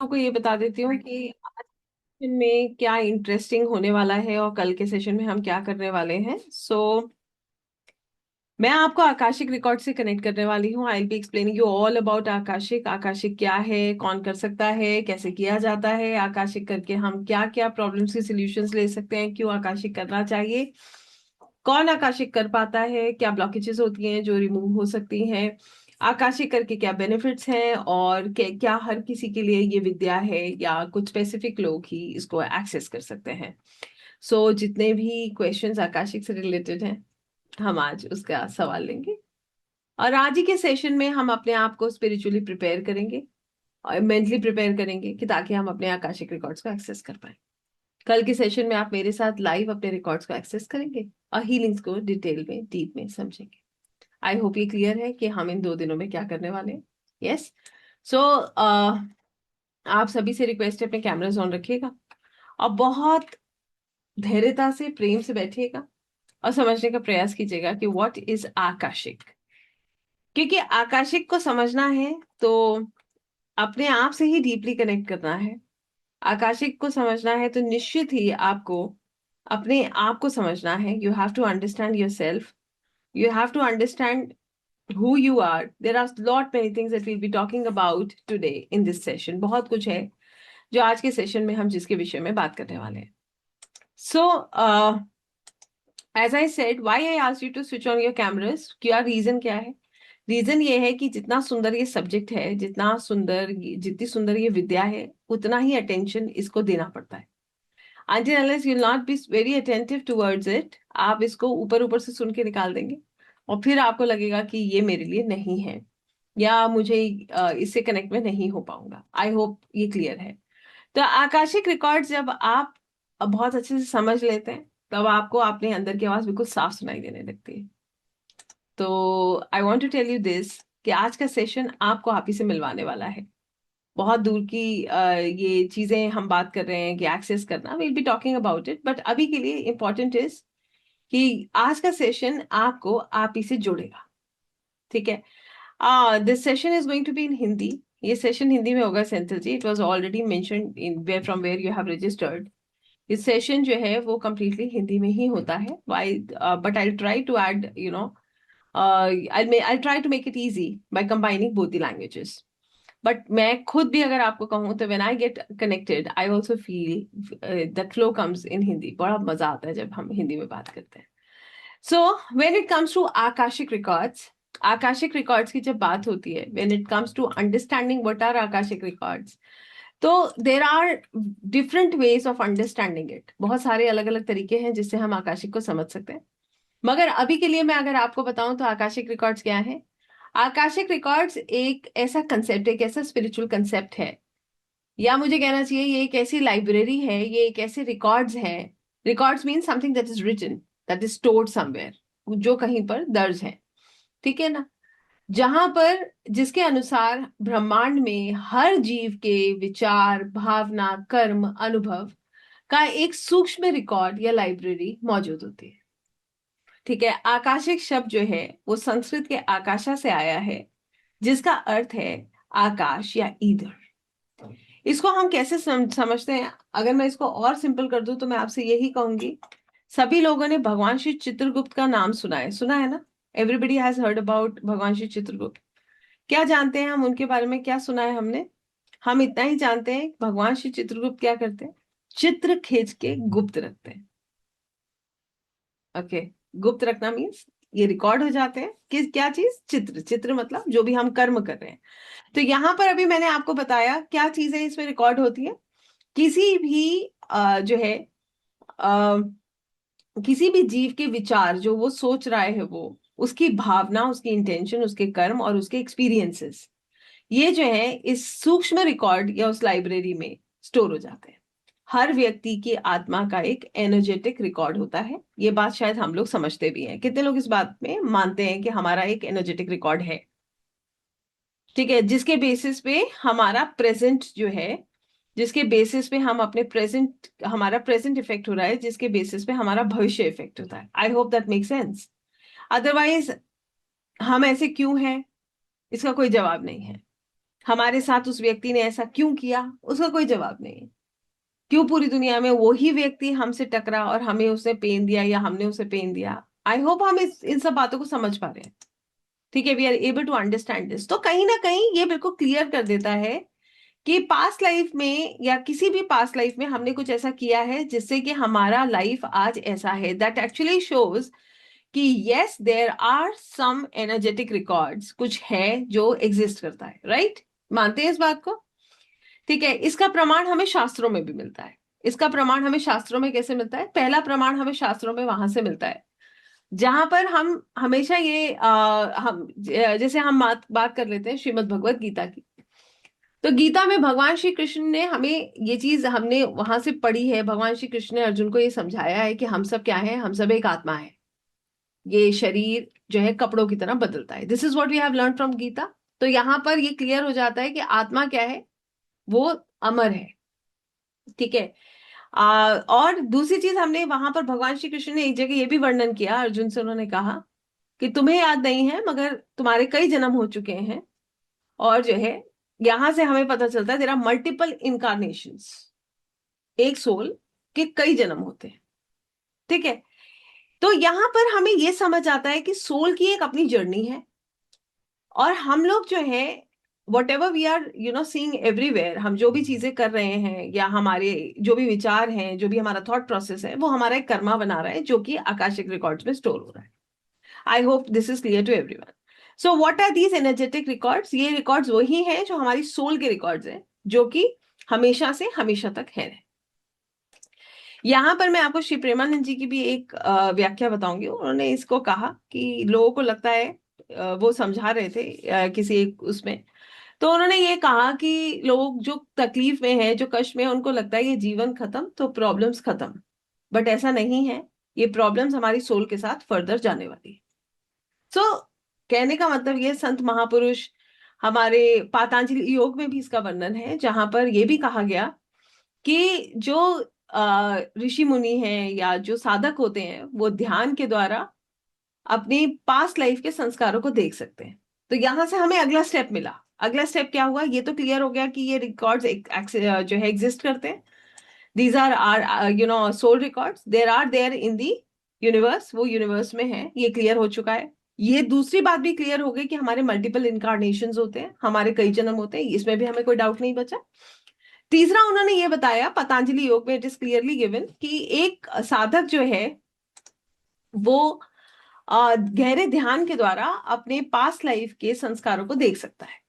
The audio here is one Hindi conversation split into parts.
आपको ये बता देती हूँ कि आज सेशन में क्या इंटरेस्टिंग होने वाला है और कल के सेशन में हम क्या करने वाले हैं। मैं आपको आकाशिक रिकॉर्ड से कनेक्ट करने वाली हूँ। I will be explaining you all about Akashic. Akashic क्या है, कौन कर सकता है, कैसे किया जाता है, आकाशिक करके हम क्या क्या प्रॉब्लम्स के सॉल्यूशंस ले सकते हैं, क्यों आकाशिक करना चाहिए, कौन आकाशिक कर पाता है, क्या ब्लॉकेजेस होती हैं जो रिमूव हो सकती हैं, आकाशिक करके क्या बेनिफिट्स हैं, और क्या हर किसी के लिए ये विद्या है या कुछ स्पेसिफिक लोग ही इसको एक्सेस कर सकते हैं। जितने भी क्वेश्चंस आकाशिक से रिलेटेड हैं हम आज उसका सवाल लेंगे। और आज ही के सेशन में हम अपने आप को स्पिरिचुअली प्रिपेयर करेंगे और मेंटली प्रिपेयर करेंगे कि ताकि हम अपने आकाशिक रिकॉर्ड्स को एक्सेस कर पाए। कल के सेशन में आप मेरे साथ लाइव अपने रिकॉर्ड्स को एक्सेस करेंगे और हीलिंग्स को डिटेल में डीप में समझेंगे। आई होप ये क्लियर है कि हम इन 2 दिनों में क्या करने वाले हैं। यस। सो आप सभी से रिक्वेस्ट है अपने कैमरास ऑन रखिएगा और बहुत धैर्यता से प्रेम से बैठिएगा और समझने का प्रयास कीजिएगा कि व्हाट इज आकाशिक। क्योंकि आकाशिक को समझना है तो अपने आप से ही डीपली कनेक्ट करना है। आकाशिक को समझना है तो निश्चित ही आपको अपने आप को समझना है। You have to understand yourself, you have to understand who you are. There are lot many things that we'll be talking about today in this session. बहुत कुछ है जो आज के सेशन में हम जिसके विषय में बात करने वाले हैं। As I said, why I asked you to switch on your cameras? क्या रीजन क्या है? रीजन ये है कि जितना सुंदर ये सब्जेक्ट है, जितनी सुंदर ये विद्या है, उतना ही अटेंशन इसको देना पड़ता है। Until unless you'll not be very attentive towards it, आप इसको ऊपर ऊपर से सुन के निकाल देंगे और फिर आपको लगेगा कि ये मेरे लिए नहीं है या मुझे इससे कनेक्ट में नहीं हो पाऊंगा। आई होप ये क्लियर है। तो आकाशिक रिकॉर्ड जब आप बहुत अच्छे से समझ लेते हैं तब आपको अपने अंदर की आवाज बिल्कुल साफ सुनाई देने लगती है। तो I want to tell you this कि आज का सेशन आपको आप ही से मिलवाने वाला है। बहुत दूर की ये चीजें हम बात कर रहे हैं कि एक्सेस करना, will be talking about it, but अभी के लिए इंपॉर्टेंट इज कि आज का सेशन आपको आप ही से जोड़ेगा। ठीक है। This session is going to be in Hindi. ये सेशन हिंदी में होगा Senthil ji. It was already mentioned in where from where you have registered. इस सेशन जो है वो कम्प्लीटली हिंदी में ही होता है। Why but I try to add I try to make it easy by combining both the languages. But मैं खुद भी अगर आपको कहूँ तो when I get connected I also feel that flow comes in Hindi. बड़ा मजा आता है जब हम हिंदी में बात करते हैं। So when it comes to Akashic records, Akashic records की जब बात होती है, when it comes to understanding what are Akashic records, तो there are different ways of understanding it. बहुत सारे अलग अलग तरीके हैं जिससे हम आकाशिक को समझ सकते हैं। मगर अभी के लिए मैं अगर आपको बताऊं तो आकाशिक रिकॉर्ड्स क्या है। आकाशिक रिकॉर्ड्स एक ऐसा कंसेप्ट, एक ऐसा स्पिरिचुअल कंसेप्ट है, या मुझे कहना चाहिए ये एक ऐसी लाइब्रेरी है, ये एक ऐसे रिकॉर्ड्स है। Records mean something that is written, that is stored somewhere, जो कहीं पर दर्ज है। ठीक है ना। जहां पर जिसके अनुसार ब्रह्मांड में हर जीव के विचार, भावना, कर्म, अनुभव का एक सूक्ष्म रिकॉर्ड या लाइब्रेरी मौजूद होती है। ठीक है। आकाशिक शब्द जो है वो संस्कृत के आकाशा से आया है, जिसका अर्थ है आकाश या ईदर। इसको हम कैसे समझते हैं? अगर मैं इसको और सिंपल कर दूं तो मैं आपसे यही कहूंगी, सभी लोगों ने भगवान श्री चित्रगुप्त का नाम सुना है ना? एवरीबडी हैज हर्ड अबाउट भगवान श्री चित्रगुप्त। क्या जानते हैं हम उनके बारे में? क्या सुना है हमने? हम इतना ही जानते हैं भगवान श्री चित्रगुप्त क्या करते हैं, चित्र खींच के गुप्त रखते हैं। ओके। गुप्त रखना मीन्स ये रिकॉर्ड हो जाते हैं कि क्या चीज? चित्र। चित्र मतलब जो भी हम कर्म कर रहे हैं। तो यहां पर अभी मैंने आपको बताया क्या चीजें इसमें रिकॉर्ड होती है। किसी भी जो है अ, किसी भी जीव के विचार जो वो सोच रहा है, वो उसकी भावना, उसकी इंटेंशन, उसके कर्म और उसके एक्सपीरियंसेस, ये जो है इस सूक्ष्म रिकॉर्ड या उस लाइब्रेरी में स्टोर हो जाते हैं। हर व्यक्ति की आत्मा का एक एनर्जेटिक रिकॉर्ड होता है। ये बात शायद हम लोग समझते भी हैं। कितने लोग इस बात में मानते हैं कि हमारा एक एनर्जेटिक रिकॉर्ड है? ठीक है। जिसके बेसिस पे हमारा प्रेजेंट जो है, जिसके बेसिस पे हम अपने प्रेजेंट, हमारा प्रेजेंट इफेक्ट हो रहा है, जिसके बेसिस पे हमारा भविष्य इफेक्ट होता है। I hope that make sense. Otherwise हम ऐसे क्यों हैं, इसका कोई जवाब नहीं है। हमारे साथ उस व्यक्ति ने ऐसा क्यों किया, उसका कोई जवाब नहीं है। क्यों पूरी दुनिया में वही व्यक्ति हमसे टकरा और हमें उसने पेन दिया या हमने उसे पेन दिया। आई होप हम इन सब बातों को समझ पा रहे हैं। ठीक है, we are able to understand this. तो कहीं ना कहीं ये बिल्कुल क्लियर कर देता है कि पास्ट लाइफ में या किसी भी पास्ट लाइफ में हमने कुछ ऐसा किया है जिससे कि हमारा लाइफ आज ऐसा है। दैट एक्चुअली शोज कि yes there are some energetic records, कुछ है जो एग्जिस्ट करता है। राइट, मानते हैं इस बात को? ठीक है, इसका प्रमाण हमें शास्त्रों में भी मिलता है। इसका प्रमाण हमें शास्त्रों में कैसे मिलता है? पहला प्रमाण हमें शास्त्रों में वहां से मिलता है जहां पर हम हमेशा ये जैसे हम बात कर लेते हैं श्रीमद् भगवत गीता की। तो गीता में भगवान श्री कृष्ण ने हमें ये चीज हमने वहां से पढ़ी है। भगवान श्री कृष्ण ने अर्जुन को ये समझाया है कि हम सब क्या है, हम सब एक आत्मा है। ये शरीर जो है कपड़ों की तरह बदलता है। This is what we have learn from Gita. तो यहाँ पर ये क्लियर हो जाता है कि आत्मा क्या है, वो अमर है। ठीक है। और दूसरी चीज हमने वहां पर भगवान श्री कृष्ण ने एक जगह ये भी वर्णन किया अर्जुन से। उन्होंने कहा कि तुम्हें याद नहीं है मगर तुम्हारे कई जन्म हो चुके हैं। और जो है यहां से हमें पता चलता है तेरा मल्टीपल इनकारनेशंस, एक सोल के कई जन्म होते हैं। ठीक है। तो यहां पर हमें यह समझ आता है कि सोल की एक अपनी जर्नी है। और हम लोग जो है whatever we are seeing everywhere, हम जो भी चीजें कर रहे हैं या हमारे जो भी विचार हैं, जो भी हमारा थॉट प्रोसेस है, वो हमारा एक कर्मा बना रहा है जो कि आकाशिक रिकॉर्ड्स में स्टोर हो रहा है। I hope this is clear to everyone. So what are these energetic records? ये रिकॉर्ड्स वही हैं जो हमारी सोल के रिकॉर्ड्स हैं, जो कि हमेशा से हमेशा तक है। यहाँ पर मैं आपको श्री प्रेमानंद जी की भी एक व्याख्या बताऊंगी। उन्होंने इसको कहा कि लोगों को लगता है, वो समझा रहे थे किसी एक उसमें, तो उन्होंने ये कहा कि लोग जो तकलीफ में है, जो कष्ट में है, उनको लगता है ये जीवन खत्म तो प्रॉब्लम्स खत्म। बट ऐसा नहीं है, ये प्रॉब्लम्स हमारी सोल के साथ फर्दर जाने वाली है। सो कहने का मतलब ये, संत महापुरुष हमारे पातंजलि योग में भी इसका वर्णन है जहां पर यह भी कहा गया कि जो ऋषि मुनि हैं या जो साधक होते हैं वो ध्यान के द्वारा अपनी पास्ट लाइफ के संस्कारों को देख सकते हैं। तो यहां से हमें अगला स्टेप मिला। अगला स्टेप क्या हुआ? ये तो क्लियर हो गया कि ये रिकॉर्ड्स जो है एग्जिस्ट करते हैं। These are soul records, there are there in the universe, वो यूनिवर्स में है, ये क्लियर हो चुका है। ये दूसरी बात भी क्लियर हो गई कि हमारे मल्टीपल इनकारनेशंस होते हैं, हमारे कई जन्म होते हैं, इसमें भी हमें कोई डाउट नहीं बचा। तीसरा उन्होंने ये बताया पतंजलि योग में, इट इज क्लियरली गिवन कि एक साधक जो है वो गहरे ध्यान के द्वारा अपने पास्ट लाइफ के संस्कारों को देख सकता है।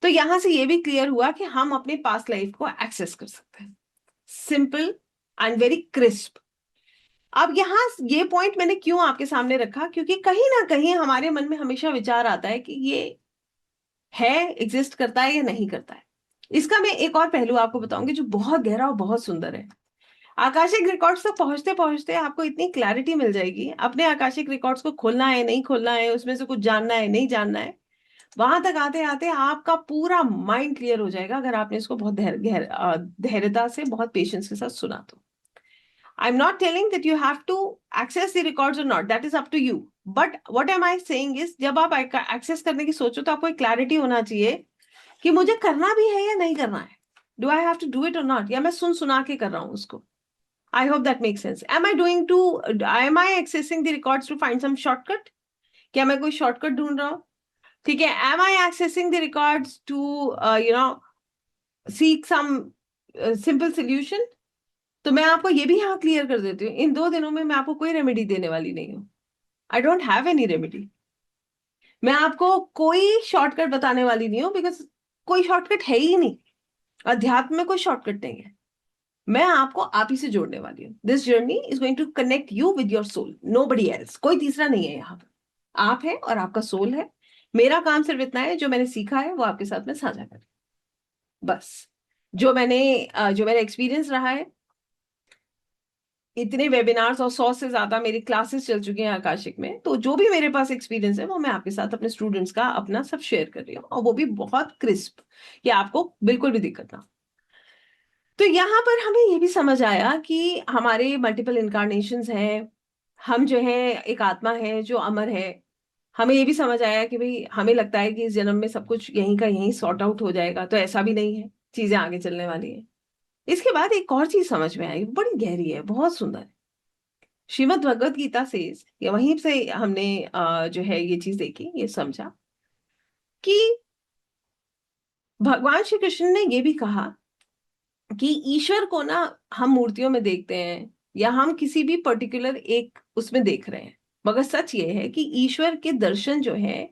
तो यहां से ये भी क्लियर हुआ कि हम अपने पास्ट लाइफ को एक्सेस कर सकते हैं। Simple and very crisp. अब यहाँ ये पॉइंट मैंने क्यों आपके सामने रखा? क्योंकि कहीं ना कहीं हमारे मन में हमेशा विचार आता है कि ये है, एग्जिस्ट करता है या नहीं करता है। इसका मैं एक और पहलू आपको बताऊंगी जो बहुत गहरा और बहुत सुंदर है। आकाशिक रिकॉर्ड्स तक पहुंचते पहुंचते आपको इतनी क्लैरिटी मिल जाएगी, अपने आकाशिक रिकॉर्ड्स को खोलना है नहीं खोलना है, उसमें से कुछ जानना है नहीं जानना है, वहां तक आते आते आपका पूरा माइंड क्लियर हो जाएगा अगर आपने इसको बहुत धैर्यता से, बहुत पेशेंस के साथ सुना तो। I'm not telling that you have to access the records or not. That is up to you. But what am I saying is, जब आप एक्सेस करने की सोचो तो आपको एक क्लैरिटी होना चाहिए कि मुझे करना भी है या नहीं करना है। Do I have to do it or not? या मैं सुना के कर रहा हूँ उसको। I hope that makes sense. Am I accessing the records to find some shortcut? क्या मैं कोई shortcut ढूंढ रहा हूँ? ठीक है। Am I accessing the records to seek some simple solution? तो मैं आपको ये भी यहाँ क्लियर कर देती हूँ, इन 2 दिनों में मैं आपको कोई रेमेडी देने वाली नहीं हूँ। I don't have any remedy. मैं आपको कोई शॉर्टकट बताने वाली नहीं हूँ, बिकॉज कोई शॉर्टकट है ही नहीं। अध्यात्म में कोई शॉर्टकट नहीं है। मैं आपको आप ही से जोड़ने वाली हूँ। This journey is going to connect you with your soul, nobody else. कोई तीसरा नहीं है यहाँ पर। आप है और आपका सोल है। मेरा काम सिर्फ इतना है, जो मैंने सीखा है वो आपके साथ में साझा करें, बस। जो मेरा एक्सपीरियंस रहा है, इतने वेबिनार्स और 100 से ज्यादा मेरी क्लासेस चल चुकी हैं आकाशिक में, तो जो भी मेरे पास एक्सपीरियंस है वो मैं आपके साथ अपने स्टूडेंट्स का अपना सब शेयर कर रही हूँ, और वो भी बहुत क्रिस्प, कि आपको बिल्कुल भी दिक्कत ना। तो यहाँ पर हमें ये भी समझ आया कि हमारे मल्टीपल इनकारनेशंस हैं। हम जो है एक आत्मा है जो अमर है। हमें ये भी समझ आया कि भाई हमें लगता है कि इस जन्म में सब कुछ यहीं का यहीं सॉर्ट आउट हो जाएगा, तो ऐसा भी नहीं है, चीजें आगे चलने वाली है। इसके बाद एक और चीज समझ में आई, बड़ी गहरी है, बहुत सुंदर है। श्रीमद् भगवत गीता से, या वहीं से हमने जो है ये चीज देखी, ये समझा कि भगवान श्री कृष्ण ने ये भी कहा कि ईश्वर को ना हम मूर्तियों में देखते हैं, या हम किसी भी पर्टिकुलर एक उसमें देख रहे हैं, मगर सच ये है कि ईश्वर के दर्शन जो है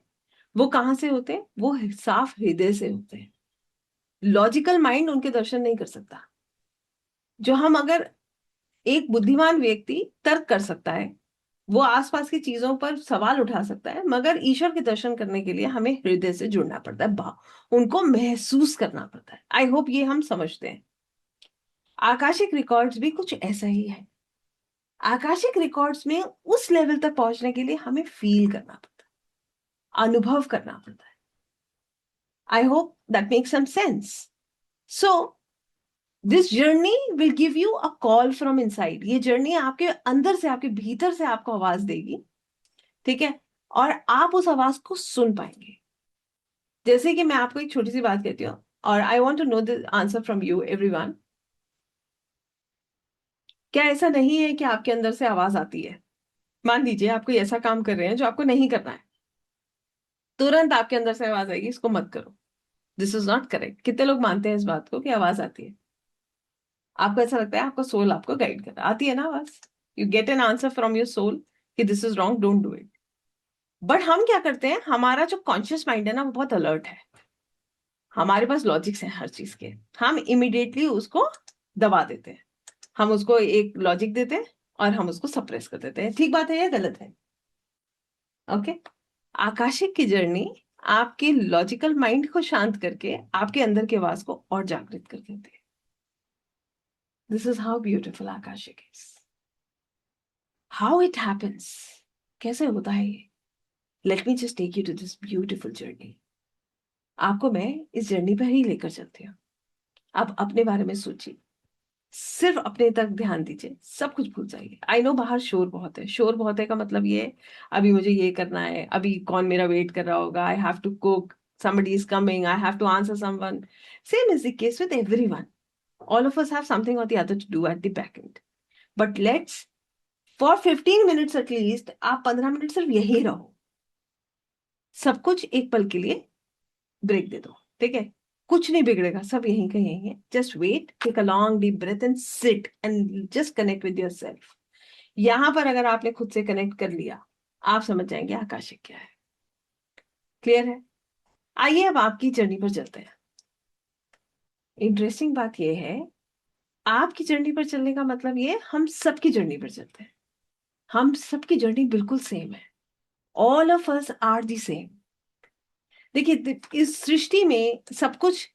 वो कहाँ से होते हैं? वो साफ हृदय से होते हैं। लॉजिकल माइंड उनके दर्शन नहीं कर सकता। जो हम अगर, एक बुद्धिमान व्यक्ति तर्क कर सकता है, वो आसपास की चीजों पर सवाल उठा सकता है, मगर ईश्वर के दर्शन करने के लिए हमें हृदय से जुड़ना पड़ता है, भाव उनको महसूस करना पड़ता है। आई होप ये हम समझते हैं। आकाशिक रिकॉर्ड्स भी कुछ ऐसा ही है। आकाशिक रिकॉर्ड्स में उस लेवल तक पहुंचने के लिए हमें फील करना पड़ता है, अनुभव करना पड़ता है। I hope that makes some sense. So this journey will give you a call from inside. ये जर्नी आपके अंदर से, आपके भीतर से आपको आवाज देगी, ठीक है, और आप उस आवाज को सुन पाएंगे। जैसे कि मैं आपको एक छोटी सी बात कहती हूँ, और I want to know the answer from you everyone. क्या ऐसा नहीं है कि आपके अंदर से आवाज आती है? मान लीजिए आप कोई ऐसा काम कर रहे हैं जो आपको नहीं करना है, तुरंत आपके अंदर से आवाज आएगी, इसको मत करो, दिस इज नॉट करेक्ट। कितने लोग मानते हैं इस बात को कि आवाज आती है? आपको ऐसा लगता है आपका सोल आपको गाइड कर रहा है? आती है ना आवाज? You get an answer from your soul कि this is wrong, don't do it. But हम क्या करते हैं, हमारा जो कॉन्शियस माइंड है ना, वो बहुत अलर्ट है, हमारे पास लॉजिक्स हैं हर चीज के, हम इमिडिएटली उसको दबा देते हैं, हम उसको एक लॉजिक देते हैं और हम उसको सप्रेस कर देते हैं। ठीक बात है या गलत है? ओके। आकाशिक की जर्नी आपके लॉजिकल माइंड को शांत करके आपके अंदर की आवाज को और जागृत कर देती है। This is how beautiful Akashic is. How it happens, कैसे होता है ये? Let me just take you to this beautiful journey. आपको मैं इस जर्नी पर ही लेकर चलती हूँ। आप अपने बारे में सोचिए, सिर्फ अपने तक ध्यान दीजिए, सब कुछ भूल जाइए। आई नो बाहर शोर बहुत है, शोर बहुत है का मतलब ये है अभी मुझे ये करना है, अभी कौन मेरा वेट कर रहा होगा, I have to cook, somebody is coming, I have to answer someone. Same is the case with everyone. All of us have something or the other to do at the back end. But let's, for 15 minutes at least, आप 15 मिनट सिर्फ यही रहो, सब कुछ एक पल के लिए ब्रेक दे दो, ठीक है? कुछ नहीं बिगड़ेगा, सब यहीं का यहीं है। Just wait, take a long deep breath and sit and just connect with yourself. यहां पर अगर आपने खुद से कनेक्ट कर लिया, आप समझ जाएंगे आकाशिक क्या है। क्लियर है? आइए अब आपकी जर्नी पर चलते हैं। इंटरेस्टिंग बात यह है, आपकी जर्नी पर चलने का मतलब ये, हम सबकी जर्नी पर चलते हैं। हम सबकी जर्नी बिल्कुल सेम है। All of us are the same. देखिए, इस सृष्टि में सब कुछ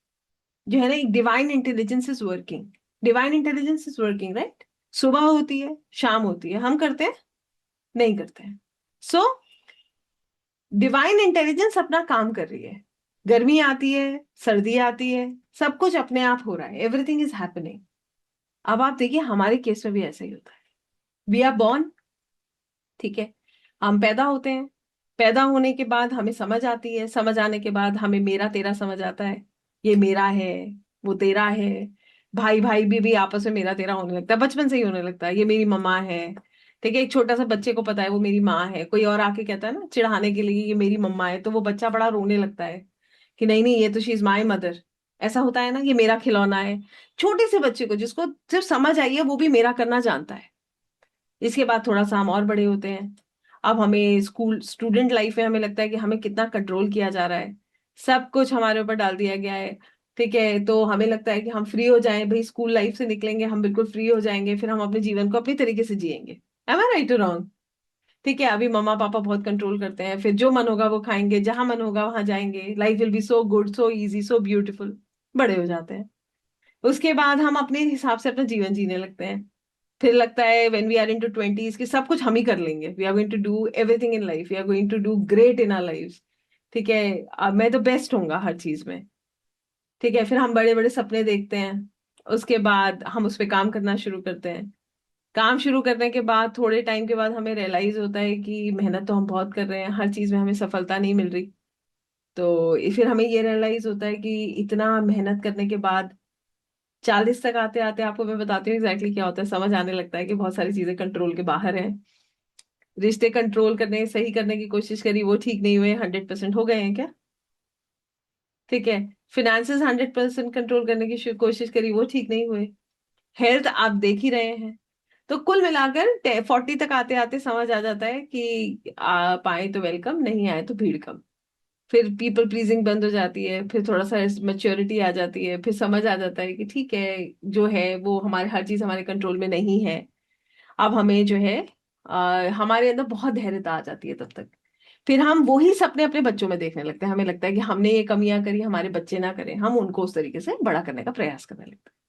जो है ना, एक divine intelligence is working. Divine intelligence is working, right? सुबह होती है, शाम होती है, हम करते हैं? नहीं करते हैं। सो डिवाइन इंटेलिजेंस अपना काम कर रही है। गर्मी आती है, सर्दी आती है, सब कुछ अपने आप हो रहा है, एवरीथिंग इज हैपनिंग। अब आप देखिए हमारे केस में भी ऐसा ही होता है। वी आर बॉर्न, ठीक है, हम पैदा होते हैं। पैदा होने के बाद हमें समझ आती है, समझ आने के बाद हमें मेरा तेरा समझ आता है, ये मेरा है, वो तेरा है। भाई भाई भी आपस में मेरा तेरा होने लगता है, बचपन से ही होने लगता है, ये मेरी मम्मा है, ठीक है। एक छोटा सा बच्चे को पता है वो मेरी माँ है, कोई और आके कहता है ना चिढ़ाने के लिए ये मेरी मम्मा है, तो वो बच्चा बड़ा रोने लगता है कि नहीं नहीं, ये तो शी इज माई मदर। ऐसा होता है ना, ये मेरा खिलौना है। छोटे से बच्चे को, जिसको सिर्फ समझ आई है, वो भी मेरा करना जानता है। इसके बाद थोड़ा सा हम और बड़े होते हैं। अब हमें स्कूल, स्टूडेंट लाइफ में हमें लगता है कि हमें कितना कंट्रोल किया जा रहा है, सब कुछ हमारे ऊपर डाल दिया गया है, ठीक है। तो हमें लगता है कि हम फ्री हो जाएं, भाई स्कूल लाइफ से निकलेंगे हम बिल्कुल फ्री हो जाएंगे, फिर हम अपने जीवन को अपनी तरीके से जिएंगे। Am I right to wrong? ठीक है, अभी मम्मा पापा बहुत कंट्रोल करते हैं, फिर जो मन होगा वो खाएंगे, जहां मन होगा वहां जाएंगे, life will be so good, so easy, so beautiful. बड़े हो जाते हैं, उसके बाद हम अपने हिसाब से अपना जीवन जीने लगते हैं। फिर लगता है when we are into 20s कि सब कुछ हम ही कर लेंगे, we are going to do everything in life, we are going to do great in our life, ठीक है। अब मैं तो बेस्ट होऊंगा हर चीज में, ठीक है। फिर हम बड़े बड़े सपने देखते हैं, उसके बाद हम उस पर काम करना शुरू करते हैं। काम शुरू करने के बाद थोड़े टाइम के बाद हमें रियलाइज होता है कि मेहनत तो हम बहुत कर रहे हैं, हर चीज में हमें सफलता नहीं मिल रही। तो फिर हमें ये रियलाइज होता है कि इतना मेहनत करने के बाद 40 तक आते आते आपको मैं बताती हूँ एग्जैक्टली क्या होता है। समझ आने लगता है कि बहुत सारी चीजें कंट्रोल के बाहर हैं। रिश्ते कंट्रोल करने, सही करने की कोशिश करी, वो ठीक नहीं हुए। 100% हो गए हैं क्या? ठीक है। फिनेंसेस 100% कंट्रोल करने की कोशिश करी, वो ठीक नहीं हुए। हेल्थ आप देख ही रहे हैं। तो कुल मिलाकर 40 तक आते आते समझ आ जाता है कि आप आए तो वेलकम, नहीं आए तो भीड़ कम। फिर पीपल प्लीजिंग बंद हो जाती है, फिर थोड़ा सा मैच्योरिटी आ जाती है, फिर समझ आ जाता है कि ठीक है, जो है वो हमारे, हर चीज हमारे कंट्रोल में नहीं है। अब हमें जो है हमारे अंदर बहुत धैर्यता आ जाती है तब तक। फिर हम वही सपने अपने बच्चों में देखने लगते हैं। हमें लगता है कि हमने ये कमियां करी, हमारे बच्चे ना करें, हम उनको उस तरीके से बड़ा करने का प्रयास करने लगते हैं।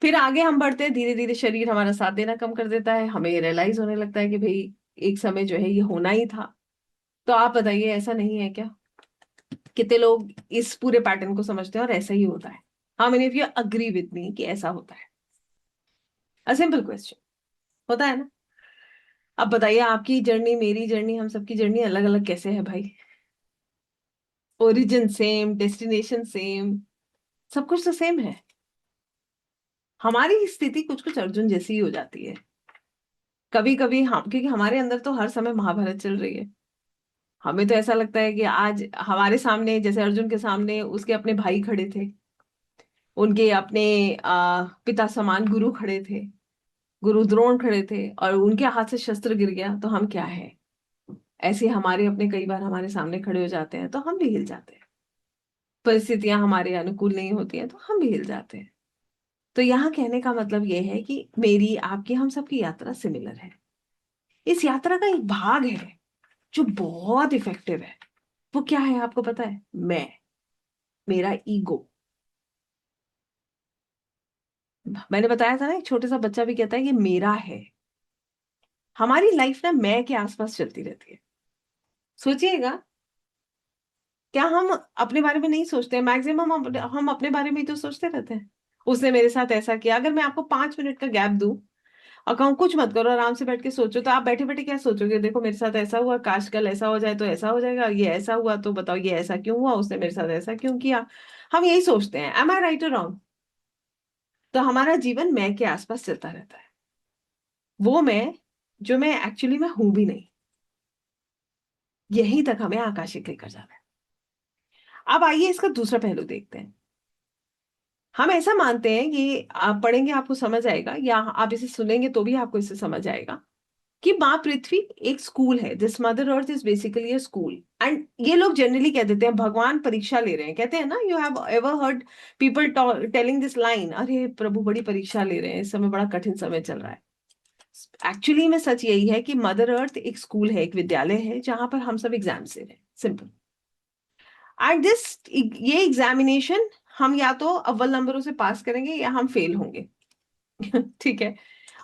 फिर आगे हम बढ़ते हैं, धीरे धीरे शरीर हमारा साथ देना कम कर देता है, हमें ये रियलाइज होने लगता है कि भाई एक समय जो है ये होना ही था। तो आप बताइए, ऐसा नहीं है क्या? कितने लोग इस पूरे पैटर्न को समझते हैं और ऐसा ही होता है? How many of you agree with me कि ऐसा होता है? अ सिंपल क्वेश्चन, होता है ना? अब बताइए, आपकी जर्नी, मेरी जर्नी, हम सबकी जर्नी अलग अलग कैसे है भाई? ओरिजिन सेम, डेस्टिनेशन सेम, सब कुछ तो सेम है। हमारी स्थिति कुछ कुछ अर्जुन जैसी ही हो जाती है कभी कभी हम, क्योंकि हमारे अंदर तो हर समय महाभारत चल रही है। हमें तो ऐसा लगता है कि आज हमारे सामने, जैसे अर्जुन के सामने उसके अपने भाई खड़े थे, उनके अपने पिता समान गुरु खड़े थे, गुरु द्रोण खड़े थे, और उनके हाथ से शस्त्र गिर गया तो हम क्या है? ऐसे हमारे अपने कई बार हमारे सामने खड़े हो जाते हैं तो हम भी हिल जाते हैं। परिस्थितियां हमारे अनुकूल नहीं होती हैं तो हम भी हिल जाते हैं। तो यहाँ कहने का मतलब ये है कि मेरी, आपकी, हम सबकी यात्रा सिमिलर है। इस यात्रा का एक भाग है जो बहुत इफेक्टिव है। वो क्या है आपको पता है? मैं, मेरा ईगो। मैंने बताया था ना, एक छोटा सा बच्चा भी कहता है ये मेरा है। हमारी लाइफ ना मैं के आसपास चलती रहती है। सोचिएगा, क्या हम अपने बारे में नहीं सोचते हैं? मैक्सिमम हम अपने बारे में ही तो सोचते रहते हैं। उसने मेरे साथ ऐसा किया। अगर मैं आपको 5 मिनट का गैप दूं और कहूँ कुछ मत करो, आराम से बैठ के सोचो, तो आप बैठे बैठे क्या सोचोगे? देखो मेरे साथ ऐसा हुआ, काश कल ऐसा हो जाए तो ऐसा हो जाएगा, ये ऐसा हुआ तो बताओ ये ऐसा क्यों हुआ, उसने मेरे साथ ऐसा क्यों किया। हम यही सोचते हैं। एम आई राइट और रॉन्ग? तो हमारा जीवन मैं के आसपास चलता रहता है। वो मैं जो मैं एक्चुअली में हूं भी नहीं। यहीं तक हमें आकाशिक लेकर जाना है। अब आइए इसका दूसरा पहलू देखते हैं। हम ऐसा मानते हैं कि आप पढ़ेंगे आपको समझ आएगा, या आप इसे सुनेंगे तो भी आपको इसे समझ आएगा, कि माँ पृथ्वी एक स्कूल है। This mother earth is basically a school. And ये लोग जनरली कह देते हैं भगवान परीक्षा ले रहे हैं। कहते हैं ना, you have ever heard people telling this line, अरे प्रभु बड़ी परीक्षा ले रहे हैं, इस समय बड़ा कठिन समय चल रहा है। एक्चुअली में सच यही है कि मदर अर्थ एक स्कूल है, एक विद्यालय है, जहां पर हम सब एग्जाम दे रहे हैं। सिंपल। एंड दिस, ये एग्जामिनेशन हम या तो अव्वल नंबरों से पास करेंगे या हम फेल होंगे। ठीक है।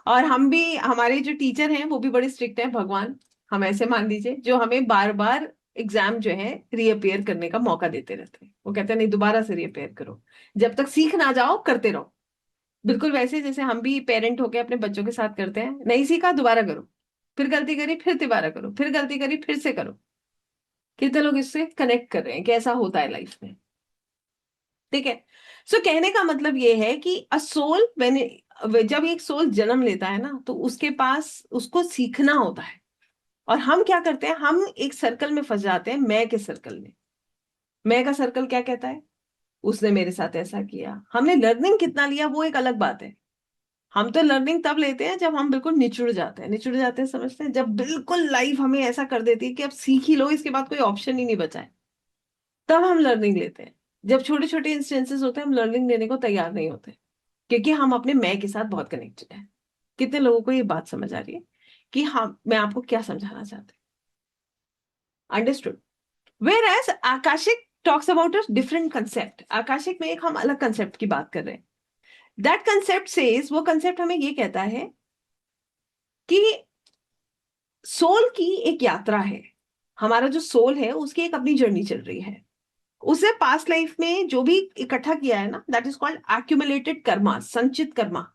और हम भी, हमारे जो टीचर हैं वो भी बड़े स्ट्रिक्ट हैं, भगवान, हम ऐसे मान लीजिए, जो हमें बार बार एग्जाम जो है रीअपियर करने का मौका देते रहते हैं। वो कहते हैं नहीं, दोबारा से रीअपियर करो, जब तक सीख ना जाओ करते रहो। बिल्कुल वैसे जैसे हम भी पेरेंट होके अपने बच्चों के साथ करते हैं, नहीं सीखा दोबारा करो, फिर गलती करी फिर दोबारा करो, फिर गलती करी फिर से करो। कितने लोग इससे कनेक्ट कर रहे हैं, कैसा होता है लाइफ में? ठीक है। सो कहने का मतलब ये है कि अ सोल, मैंने, जब एक सोल जन्म लेता है ना तो उसके पास, उसको सीखना होता है। और हम क्या करते हैं? हम एक सर्कल में फंस जाते हैं, मैं के सर्कल में। मैं का सर्कल क्या कहता है? उसने मेरे साथ ऐसा किया। हमने लर्निंग कितना लिया वो एक अलग बात है। हम तो लर्निंग तब लेते हैं जब हम बिल्कुल निचुड़ जाते हैं। निचुड़ जाते हैं समझते हैं, जब बिल्कुल लाइफ हमें ऐसा कर देती है कि अब सीख ही लो, इसके बाद कोई ऑप्शन ही नहीं बचा है, तब हम लर्निंग लेते हैं। जब छोटे छोटे इंस्टेंसेस होते हैं हम लर्निंग लेने को तैयार नहीं होते, क्योंकि हम अपने मैं के साथ बहुत कनेक्टेड हैं। कितने लोगों को ये बात समझ आ रही है कि हम, मैं आपको क्या समझाना चाहते हैं? Understood? Whereas Akashic talks about a different concept. Akashic में एक हम अलग कंसेप्ट की बात कर रहे हैं। दैट कंसेप्ट सेज, वो कंसेप्ट हमें ये कहता है कि सोल की एक यात्रा है। हमारा जो सोल है उसकी एक अपनी जर्नी चल रही है। उसने पास्ट लाइफ में जो भी इकट्ठा किया है ना, that is called accumulated Karma, संचित कर्मा।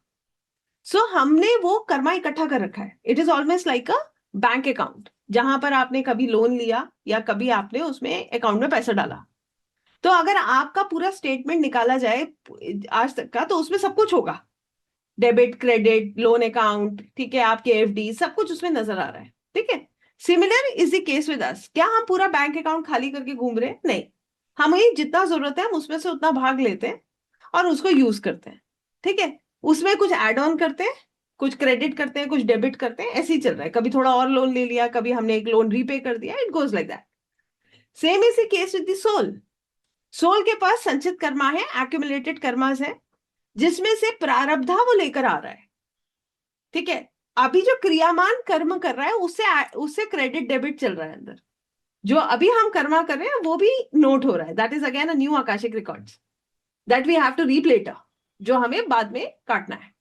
सो हमने वो कर्मा इकट्ठा कर रखा है. It is almost like a bank account, जहां पर आपने कभी लोन लिया या कभी आपने उसमें अकाउंट में पैसा डाला. तो अगर आपका पूरा स्टेटमेंट निकाला जाए आज तक का, तो उसमें सब कुछ होगा. डेबिट, क्रेडिट, लोन अकाउंट, ठीक है, आपके एफडी, सब कुछ उसमें नजर आ रहा है. ठीक है. Similar is the case with us. क्या हम पूरा बैंक अकाउंट खाली करके घूम रहे हैं? नहीं. हमें जितना जरूरत है हम उसमें से उतना भाग लेते हैं और उसको यूज करते हैं. ठीक है. उसमें कुछ एड ऑन करते हैं, कुछ क्रेडिट करते हैं, कुछ डेबिट करते हैं. ऐसे ही चल रहा है. कभी थोड़ा और लोन ले लिया, कभी हमने एक लोन रीपे कर दिया. It goes like that. Same is the case with the soul. Soul के पास संचित कर्मा है, एक्यूमुलेटेड कर्मास है, जिसमें से प्रारब्धा वो लेकर आ रहा है. ठीक है. अभी जो क्रियामान कर्म कर रहा है उससे उससे क्रेडिट डेबिट चल रहा है अंदर. जो अभी हम कर्मा कर रहे हैं वो भी नोट हो रहा है. That is again a new Akashic records that we have to reap later, जो हमें बाद में काटना है.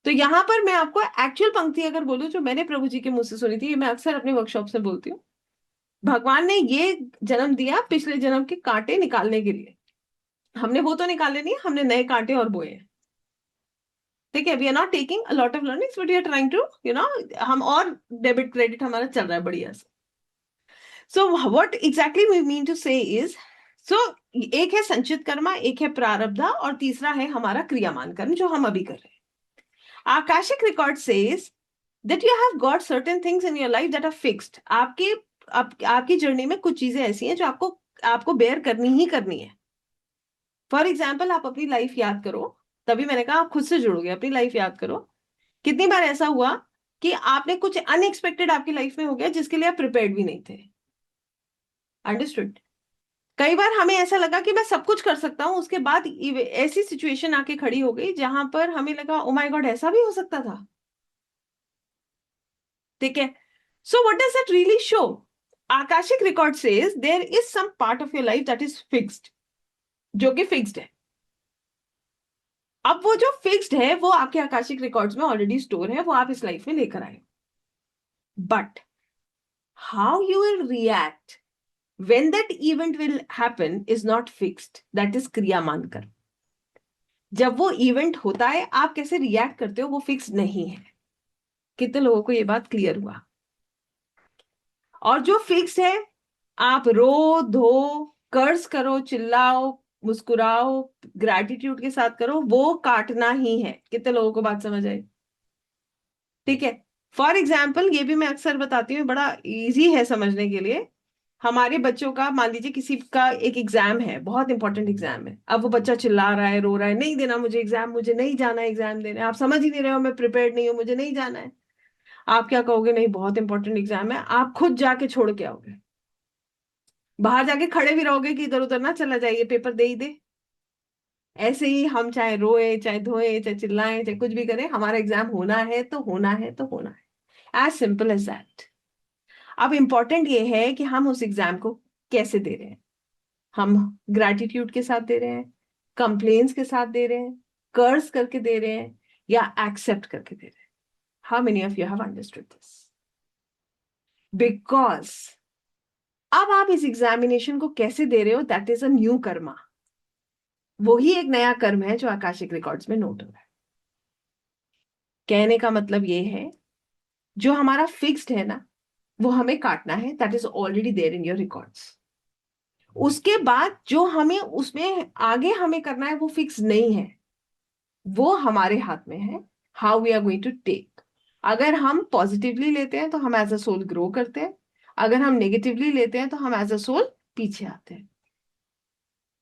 तो यहां पर मैं आपको एक्चुअल पंक्ति अगर बोलूं जो मैंने प्रभु जी के मुंह से सुनी थी, ये मैं अक्सर अपने वर्कशॉप से बोलती हूँ. भगवान ने ये जन्म दिया पिछले जन्म के कांटे निकालने के लिए. हमने वो तो निकाले नहीं, हमने नए कांटे और बोए हैं. ठीक है. We are not taking a lot of learnings, but we are trying to हम और डेबिट क्रेडिट हमारा चल रहा है बढ़िया से. So what exactly we mean to say is, so एक है संचित कर्मा, एक है प्रारब्धा, और तीसरा है हमारा क्रियामान कर्म जो हम अभी कर रहे हैं. Akashic record says that you have got certain things in your life that are fixed. आपकी जर्नी में कुछ चीजें ऐसी हैं जो आपको आपको बेयर करनी ही करनी है. फॉर एग्जाम्पल, आप अपनी लाइफ याद करो. तभी मैंने कहा आप खुद से जुड़ोगे. अपनी लाइफ याद करो. कितनी बार ऐसा हुआ कि आपने कुछ अनएक्सपेक्टेड आपकी लाइफ में हो गया जिसके लिए आप प्रिपेयर्ड भी नहीं थे. अंडरस्टूड. कई बार हमें ऐसा लगा कि मैं सब कुछ कर सकता हूं, उसके बाद ऐसी सिचुएशन आके खड़ी हो गई जहां पर हमें लगा ओ माय गॉड, ऐसा भी हो सकता था. ठीक है. So what does that really show? Akashic record says there is some part of your life that is fixed, जो कि फिक्स्ड है. अब वो जो फिक्स्ड है वो आपके आकाशिक रिकॉर्ड्स में ऑलरेडी स्टोर है, वो आप इस लाइफ में लेकर आए. But how you will react when that event will happen is not fixed. That is क्रियामान कर्म. जब वो इवेंट होता है आप कैसे रिएक्ट करते हो वो फिक्स नहीं है. कितने लोगों को ये बात क्लियर हुआ? और जो फिक्स है, आप रो धो, कर्ज करो, चिल्लाओ, मुस्कुराओ, ग्रैटिट्यूड के साथ करो, वो काटना ही है. कितने लोगों को बात समझ आई? ठीक है. फॉर एग्जाम्पल, ये भी मैं अक्सर बताती हूँ, बड़ा इजी है समझने के लिए. हमारे बच्चों का मान लीजिए किसी का एक एग्जाम है, बहुत इंपॉर्टेंट एग्जाम है. अब वो बच्चा चिल्ला रहा है, रो रहा है, नहीं देना मुझे एग्जाम, मुझे नहीं जाना है एग्जाम देने. आप समझ ही नहीं रहे हो, मैं प्रिपेयर्ड नहीं हूँ, मुझे नहीं जाना है. आप क्या कहोगे? नहीं, बहुत इंपॉर्टेंट एग्जाम है. आप खुद जाके छोड़ के आओगे. बाहर जाके खड़े भी रहोगे कि इधर उधर ना चला जाइए, पेपर दे ही दे. ऐसे ही हम चाहे रोए, चाहे धोए, चाहे चिल्लाएं, चाहे कुछ भी करें, हमारा एग्जाम होना है तो होना है तो होना है. As simple as that. अब इंपॉर्टेंट ये है कि हम उस एग्जाम को कैसे दे रहे हैं. हम ग्रैटिट्यूड के साथ दे रहे हैं, कंप्लेन्स के साथ दे रहे हैं, कर्ज करके दे रहे हैं, या एक्सेप्ट करके दे रहे हैं? How many of you have understood this? Because अब आप इस एग्जामिनेशन को कैसे दे रहे हो, that is a new Karma. वही एक नया कर्म है जो आकाशिक रिकॉर्ड्स में नोट हो रहा है. कहने का मतलब ये है, जो हमारा फिक्स्ड है ना, वो हमें काटना है. That is already there in your records. उसके बाद जो हमें उसमें आगे हमें करना है वो फिक्स नहीं है, वो हमारे हाथ में है. How we are going to take. अगर हम पॉजिटिवली लेते हैं तो हम एज अ सोल ग्रो करते हैं. अगर हम नेगेटिवली लेते हैं तो हम एज अ सोल पीछे आते हैं.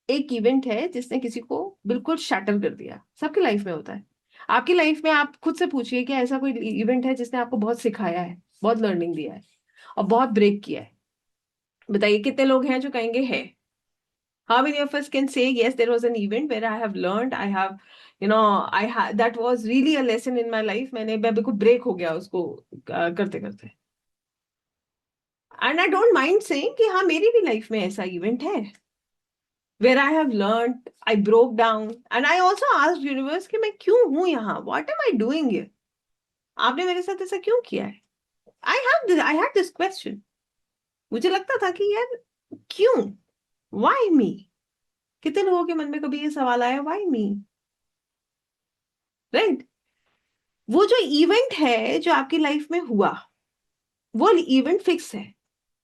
एक इवेंट है जिसने किसी को बिल्कुल शैटर कर दिया. सबकी लाइफ में होता है. आपकी लाइफ में आप खुद से पूछिए कि ऐसा कोई इवेंट है जिसने आपको बहुत सिखाया है, बहुत लर्निंग दिया है और बहुत ब्रेक किया है? बताइए कितने लोग हैं जो कहेंगे है. How many of us can say, yes, there was an event where I have learned, I have, that was really a lesson in my life. मैं बिल्कुल ब्रेक हो गया उसको करते करते. And I don't mind saying कि हाँ, मेरी भी लाइफ में ऐसा इवेंट है where I have learned, I broke down, and I also asked universe कि मैं क्यों हूं यहाँ, what am I doing here? आपने मेरे साथ ऐसा क्यों किया है? I had this question. मुझे लगता था कि यार क्यों, why me? कितने लोगों के मन में कभी ये सवाल आया, why me? राइट? वो जो इवेंट है जो आपकी लाइफ में हुआ, वो इवेंट फिक्स है,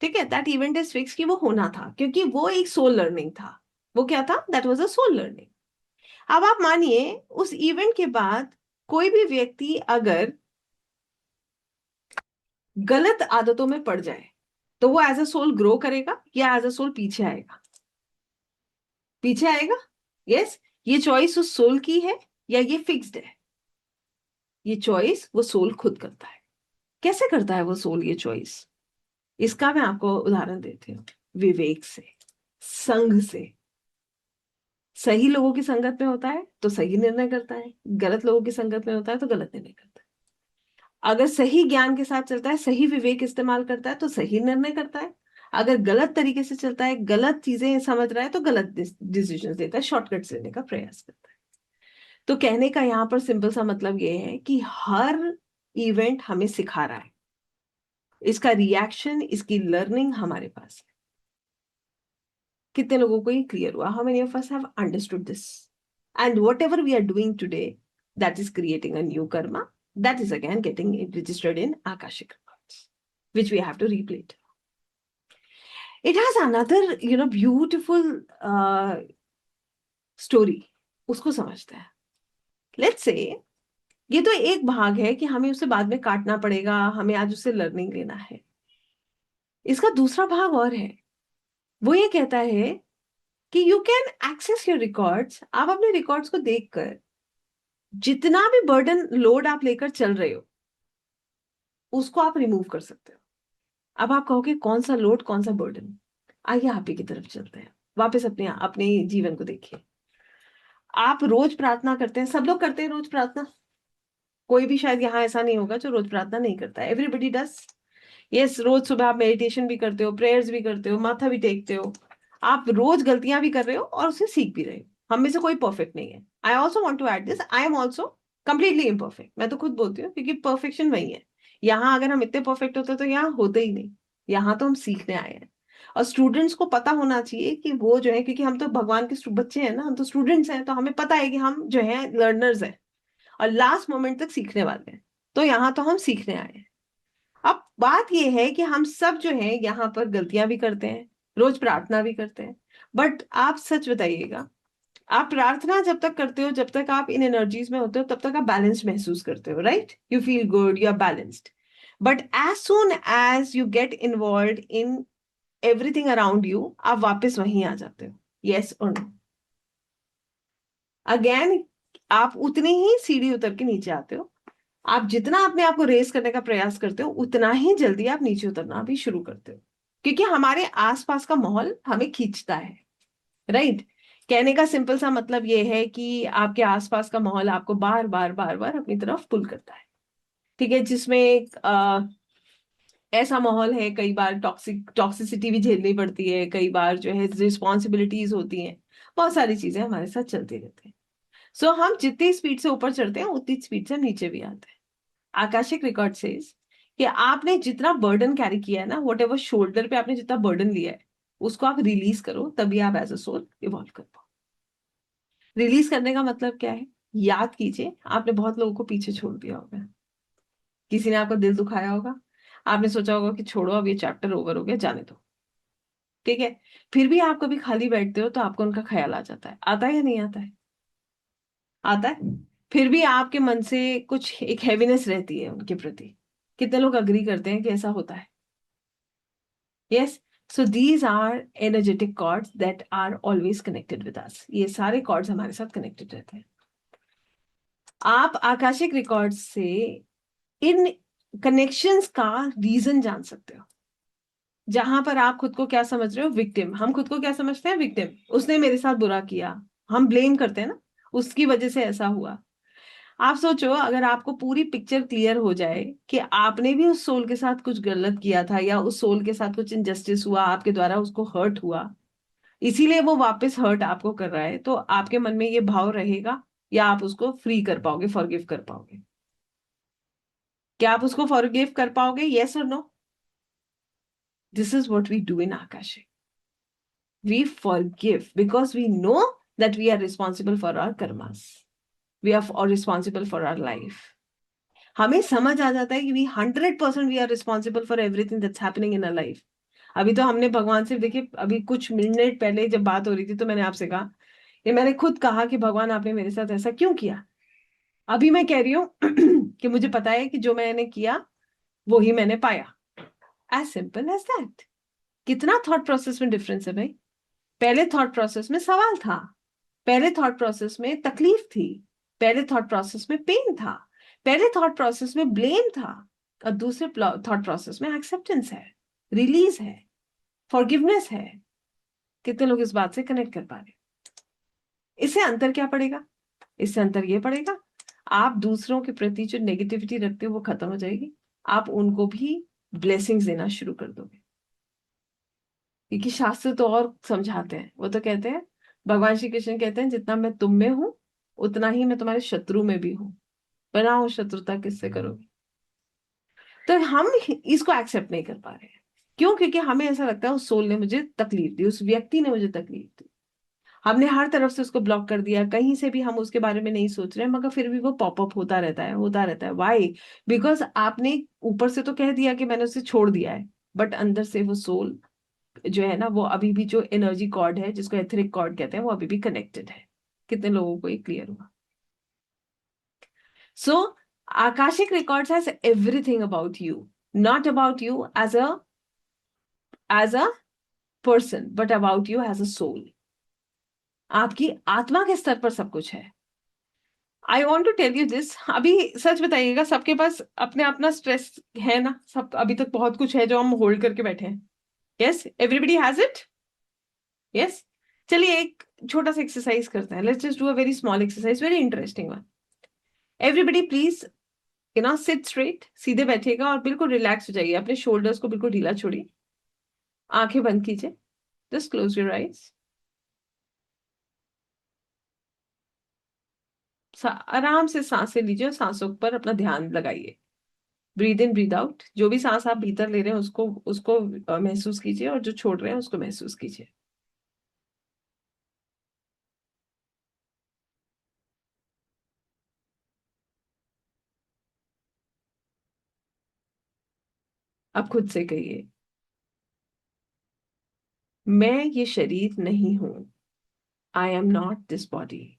ठीक है, दैट इवेंट इज फिक्स कि वो होना था, क्योंकि वो एक सोल लर्निंग था। वो क्या था? That was a soul learning. अब आप मानिए उस इवेंट के बाद कोई भी व्यक्ति अगर गलत आदतों में पड़ जाए, तो वो एज अ सोल ग्रो करेगा या एज अ सोल पीछे आएगा? पीछे आएगा। यस। ये चॉइस उस सोल की है या ये फिक्स्ड है? ये चॉइस वो सोल खुद करता है। कैसे करता है वो सोल ये चॉइस? इसका मैं आपको उदाहरण देती हूँ। विवेक से, संग से। सही लोगों की संगत में होता है तो सही निर्णय करता है, गलत लोगों की संगत में होता है तो गलत निर्णय करता है। अगर सही ज्ञान के साथ चलता है, सही विवेक इस्तेमाल करता है तो सही निर्णय करता है। अगर गलत तरीके से चलता है, गलत चीजें समझ रहा है तो गलत डिसीजन देता है, शॉर्टकट लेने का प्रयास करता है। तो कहने का यहाँ पर सिंपल सा मतलब ये है कि हर इवेंट हमें सिखा रहा है, इसका रिएक्शन, इसकी लर्निंग हमारे पास है। कितने लोगों को ये क्लियर हुआ? How many of us have understood this? And whatever we are doing today, that is creating a new karma, that is again getting registered in Akashic records, which we have to replay. It has another, beautiful story. उसको समझते हैं। Let's say ये तो एक भाग है कि हमें उसे बाद में काटना पड़ेगा, हमें आज उससे लर्निंग लेना है। इसका दूसरा भाग और है। वो ये कहता है कि you can access your records. आप अपने रिकॉर्ड्स को देखकर जितना भी बर्डन लोड आप लेकर चल रहे हो, उसको आप रिमूव कर सकते हो। अब आप कहोगे कौन सा लोड, कौन सा बर्डन? आइए आप ही की तरफ चलते हैं, वापस अपने अपने जीवन को देखिए। आप रोज प्रार्थना करते हैं, सब लोग करते हैं रोज प्रार्थना। कोई भी शायद यहाँ ऐसा नहीं होगा जो रोज प्रार्थना नहीं करता है। Everybody does. यस, रोज सुबह आप मेडिटेशन भी करते हो, प्रेयर्स भी करते हो, माथा भी टेकते हो। आप रोज गलतियां भी कर रहे हो और उसे सीख भी रहे हो। हम में से कोई परफेक्ट नहीं है। I also want to add this, I am also completely imperfect. मैं तो खुद बोलती हूँ, क्योंकि परफेक्शन वही है। यहाँ अगर हम इतने परफेक्ट होते तो यहाँ होते ही नहीं। यहाँ तो हम सीखने आए हैं। और स्टूडेंट्स को पता होना चाहिए कि वो जो है, क्योंकि हम तो भगवान के बच्चे हैं ना, हम तो स्टूडेंट्स हैं, तो हमें पता है कि हम जो है लर्नर्स हैं और लास्ट मोमेंट तक सीखने वाले हैं। तो यहाँ तो हम सीखने आए हैं। अब बात यह है कि हम सब जो है यहाँ पर गलतियां भी करते हैं, रोज प्रार्थना भी करते हैं। बट आप सच बताइएगा, आप प्रार्थना जब तक करते हो, जब तक आप इन एनर्जीज में होते हो, तब तक आप बैलेंस महसूस करते हो, right? You feel good, you are balanced. But as soon as you get involve in everything around you, आप वापस वहीं आ जाते हो। यस और नो? अगेन आप उतनी ही सीढ़ी उतर के नीचे आते हो। आप जितना अपने आप को रेस करने का प्रयास करते हो, उतना ही जल्दी आप नीचे उतरना भी शुरू करते हो, क्योंकि हमारे आसपास का माहौल हमें खींचता है, राइट? कहने का सिंपल सा मतलब ये है कि आपके आसपास का माहौल आपको बार बार बार बार अपनी तरफ पुल करता है, ठीक है, जिसमें ऐसा माहौल है, कई बार टॉक्सिसिटी भी झेलनी पड़ती है, कई बार जो है रिस्पॉन्सिबिलिटीज होती हैं, बहुत सारी चीजें हमारे साथ चलती रहती हैं। सो हम जितनी स्पीड से ऊपर चढ़ते हैं, उतनी स्पीड से हम नीचे भी आते हैं। आकाशिक रिकॉर्ड सेज कि आपने जितना बर्डन कैरी किया है ना, वट एवर शोल्डर पे आपने जितना बर्डन लिया है, उसको आप रिलीज करो, तभी आप एज अ सोल इवॉल्व कर पाओ। रिलीज करने का मतलब क्या है? याद कीजिए, आपने बहुत लोगों को पीछे छोड़ दिया होगा। किसी ने आपका दिल दुखाया होगा, आपने सोचा होगा कि छोड़ो, अब ये चैप्टर ओवर हो गया, जाने दो, ठीक है। फिर भी आप कभी खाली बैठते हो तो आपको उनका ख्याल आ जाता है, आता है या नहीं आता है? आता है। फिर भी आपके मन से कुछ एक हैवीनेस रहती है उनके प्रति। कितने लोग अग्री करते हैं कि ऐसा होता है? Yes. So these are energetic cords that are always connected with us. ये सारे कॉर्ड्स हमारे साथ कनेक्टेड रहते हैं। आप आकाशिक रिकॉर्ड्स से इन कनेक्शंस का रीजन जान सकते हो। जहां पर आप खुद को क्या समझ रहे हो? विक्टिम। हम खुद को क्या समझते हैं? विक्टिम। उसने मेरे साथ बुरा किया, हम ब्लेम करते हैं ना, उसकी वजह से ऐसा हुआ। आप सोचो, अगर आपको पूरी पिक्चर क्लियर हो जाए कि आपने भी उस सोल के साथ कुछ गलत किया था, या उस सोल के साथ कुछ इनजस्टिस हुआ, आपके द्वारा उसको हर्ट हुआ, इसीलिए वो वापस हर्ट आपको कर रहा है, तो आपके मन में ये भाव रहेगा या आप उसको फ्री कर पाओगे, फॉरगिव कर पाओगे? क्या आप उसको फॉरगिव कर पाओगे? यस और no? This is what we do in Akash. We forgive because we know that we are responsible for our karmas. We are responsible for our life. हमें समझ आ जाता है कि we 100% we are responsible for everything that's happening in a life. अभी तो हमने भगवान से, देखिए अभी कुछ मिनट पहले जब बात हो रही थी तो मैंने आपसे कहा, ये मैंने खुद कहा कि भगवान आपने मेरे साथ ऐसा क्यों किया। अभी मैं कह रही हूँ कि मुझे पता है कि जो मैंने किया वो ही मैंने पाया। As simple as that. कितना थॉट प्रोसेस में डिफरेंस है भाई। पहले थॉट प्रोसेस में सवाल था, पहले थॉट प्रोसेस में तकलीफ थी, पहले थॉट प्रोसेस में पेन था, पहले थॉट प्रोसेस में ब्लेम था, और दूसरे थॉट प्रोसेस में एक्सेप्टेंस है, रिलीज है, फॉरगिवनेस है। कितने लोग इस बात से कनेक्ट कर पा रहे हैं? इससे अंतर क्या पड़ेगा? इससे अंतर ये पड़ेगा, आप दूसरों के प्रति जो नेगेटिविटी रखते हो वो खत्म हो जाएगी, आप उनको भी ब्लेसिंग्स देना शुरू कर दोगे। क्योंकि शास्त्र तो और समझाते हैं, वो तो कहते हैं, भगवान श्री कृष्ण कहते हैं, जितना मैं तुम में हूं उतना ही मैं तुम्हारे शत्रु में भी हूं, बनाओ शत्रुता किससे करोगे। तो हम इसको एक्सेप्ट नहीं कर पा रहे हैं। क्यों? क्योंकि हमें ऐसा लगता है उस सोल ने मुझे तकलीफ दी, उस व्यक्ति ने मुझे तकलीफ दी, हमने हर तरफ से उसको ब्लॉक कर दिया, कहीं से भी हम उसके बारे में नहीं सोच रहे, मगर फिर भी वो पॉपअप होता रहता है, होता रहता है। वाई? बिकॉज आपने ऊपर से तो कह दिया कि मैंने उसे छोड़ दिया है, बट अंदर से वो सोल जो है ना, वो अभी भी जो एनर्जी कॉर्ड है जिसको एथरिक कॉर्ड कहते हैं, वो अभी भी कनेक्टेड है। कितने लोगों को ये क्लियर हुआ? So Akashic records has everything about you, not about you as a person, but about you as a soul. आपकी आत्मा के स्तर पर सब कुछ है। I want to tell you this. अभी सच बताइएगा, सबके पास अपने अपना स्ट्रेस है ना, सब अभी तक बहुत कुछ है जो हम होल्ड करके बैठे हैं। Yes, everybody has it. Yes. चलिए एक छोटा सा एक्सरसाइज करते हैं, let's just do a very small exercise, very interesting one. Everybody please sit straight, सीधे बैठिएगा और बिल्कुल रिलैक्स हो जाइए, अपने शोल्डर्स को बिल्कुल ढीला छोड़िए, आंखें बंद कीजिए, जस्ट क्लोज योर आईज। आराम से सांसें लीजिए और सांसों पर अपना ध्यान लगाइए। ब्रीद इन ब्रीद आउट, जो भी सांस आप भीतर ले रहे हैं उसको उसको महसूस कीजिए, और जो छोड़ रहे हैं उसको महसूस कीजिए। अब खुद से कहिए, मैं ये शरीर नहीं हूं। I am not this body.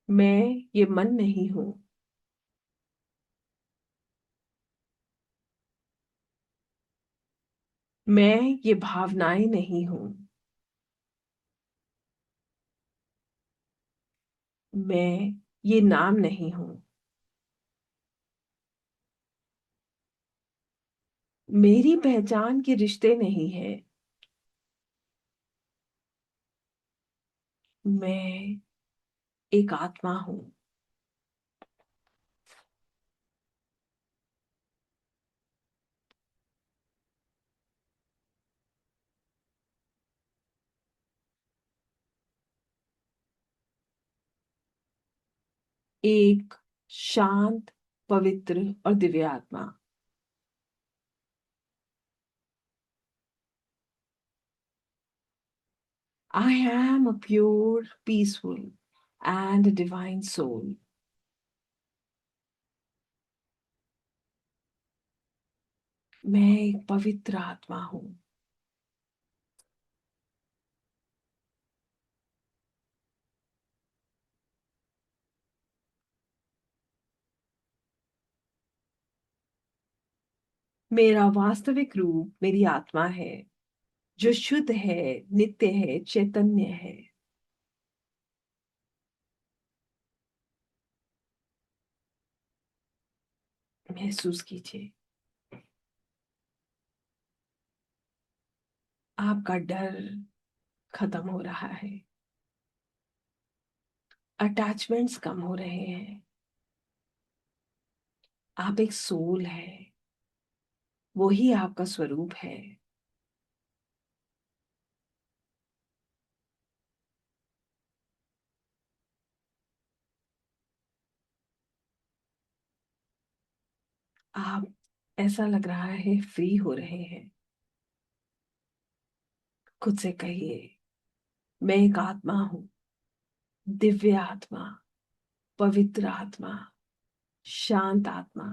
मैं ये मन नहीं हूं। मैं ये भावनाएं नहीं हूं। मैं ये नाम नहीं हूं। मेरी पहचान के रिश्ते नहीं है। मैं एक आत्मा हूं। एक शांत, पवित्र और दिव्य आत्मा। I am a pure, peaceful and a divine soul. मैं एक पवित्र आत्मा हूं। मेरा वास्तविक रूप मेरी आत्मा है, जो शुद्ध है, नित्य है, चैतन्य है। महसूस कीजिए, आपका डर खत्म हो रहा है, अटैचमेंट्स कम हो रहे हैं। आप एक सोल है, वो ही आपका स्वरूप है। आप, ऐसा लग रहा है, फ्री हो रहे हैं। खुद से कहिए, मैं एक आत्मा हूँ, दिव्य आत्मा, पवित्र आत्मा, शांत आत्मा।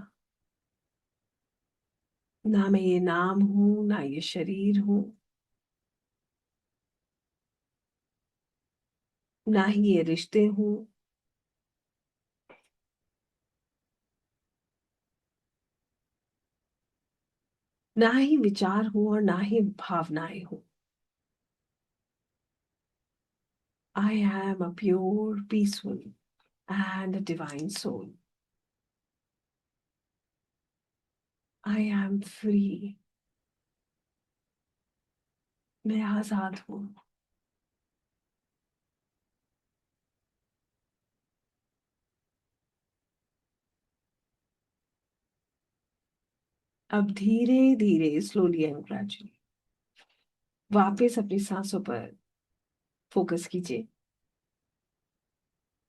ना मैं ये नाम हूं, ना ये शरीर हूं, ना ही ये रिश्ते हूं, ना ही विचार हूं और ना ही भावनाएं हूं। I am a pure, peaceful and a divine soul. I am free. मैं आजाद हूं। अब धीरे धीरे, स्लोली एंड ग्रेजुअली, वापस अपनी सांसों पर फोकस कीजिए।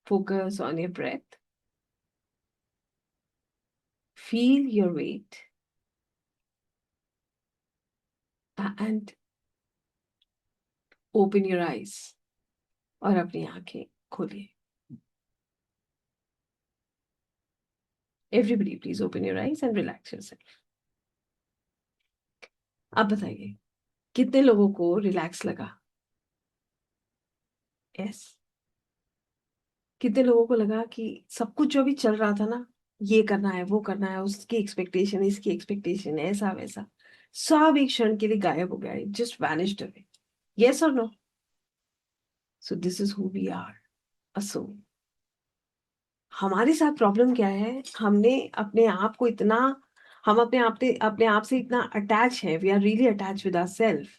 Focus on your breath. Feel your weight and open your eyes. और अपनी आंखें खोलिए। Everybody please open your eyes and relax yourself. अब बताइए, कितने लोगों को रिलैक्स लगा? यस। कितने लोगों को लगा कि सब कुछ जो भी चल रहा था ना, ये करना है, वो करना है, उसकी एक्सपेक्टेशन, इसकी एक्सपेक्टेशन, ऐसा वैसा, सब एक क्षण के लिए गायब हो गया, जस्ट वैनिश्ड अवे? यस और no? So this is who we are, a soul. हमारे साथ प्रॉब्लम क्या है? हमने अपने आप को इतना, हम अपने आप से इतना अटैच है। We are really attach with our self.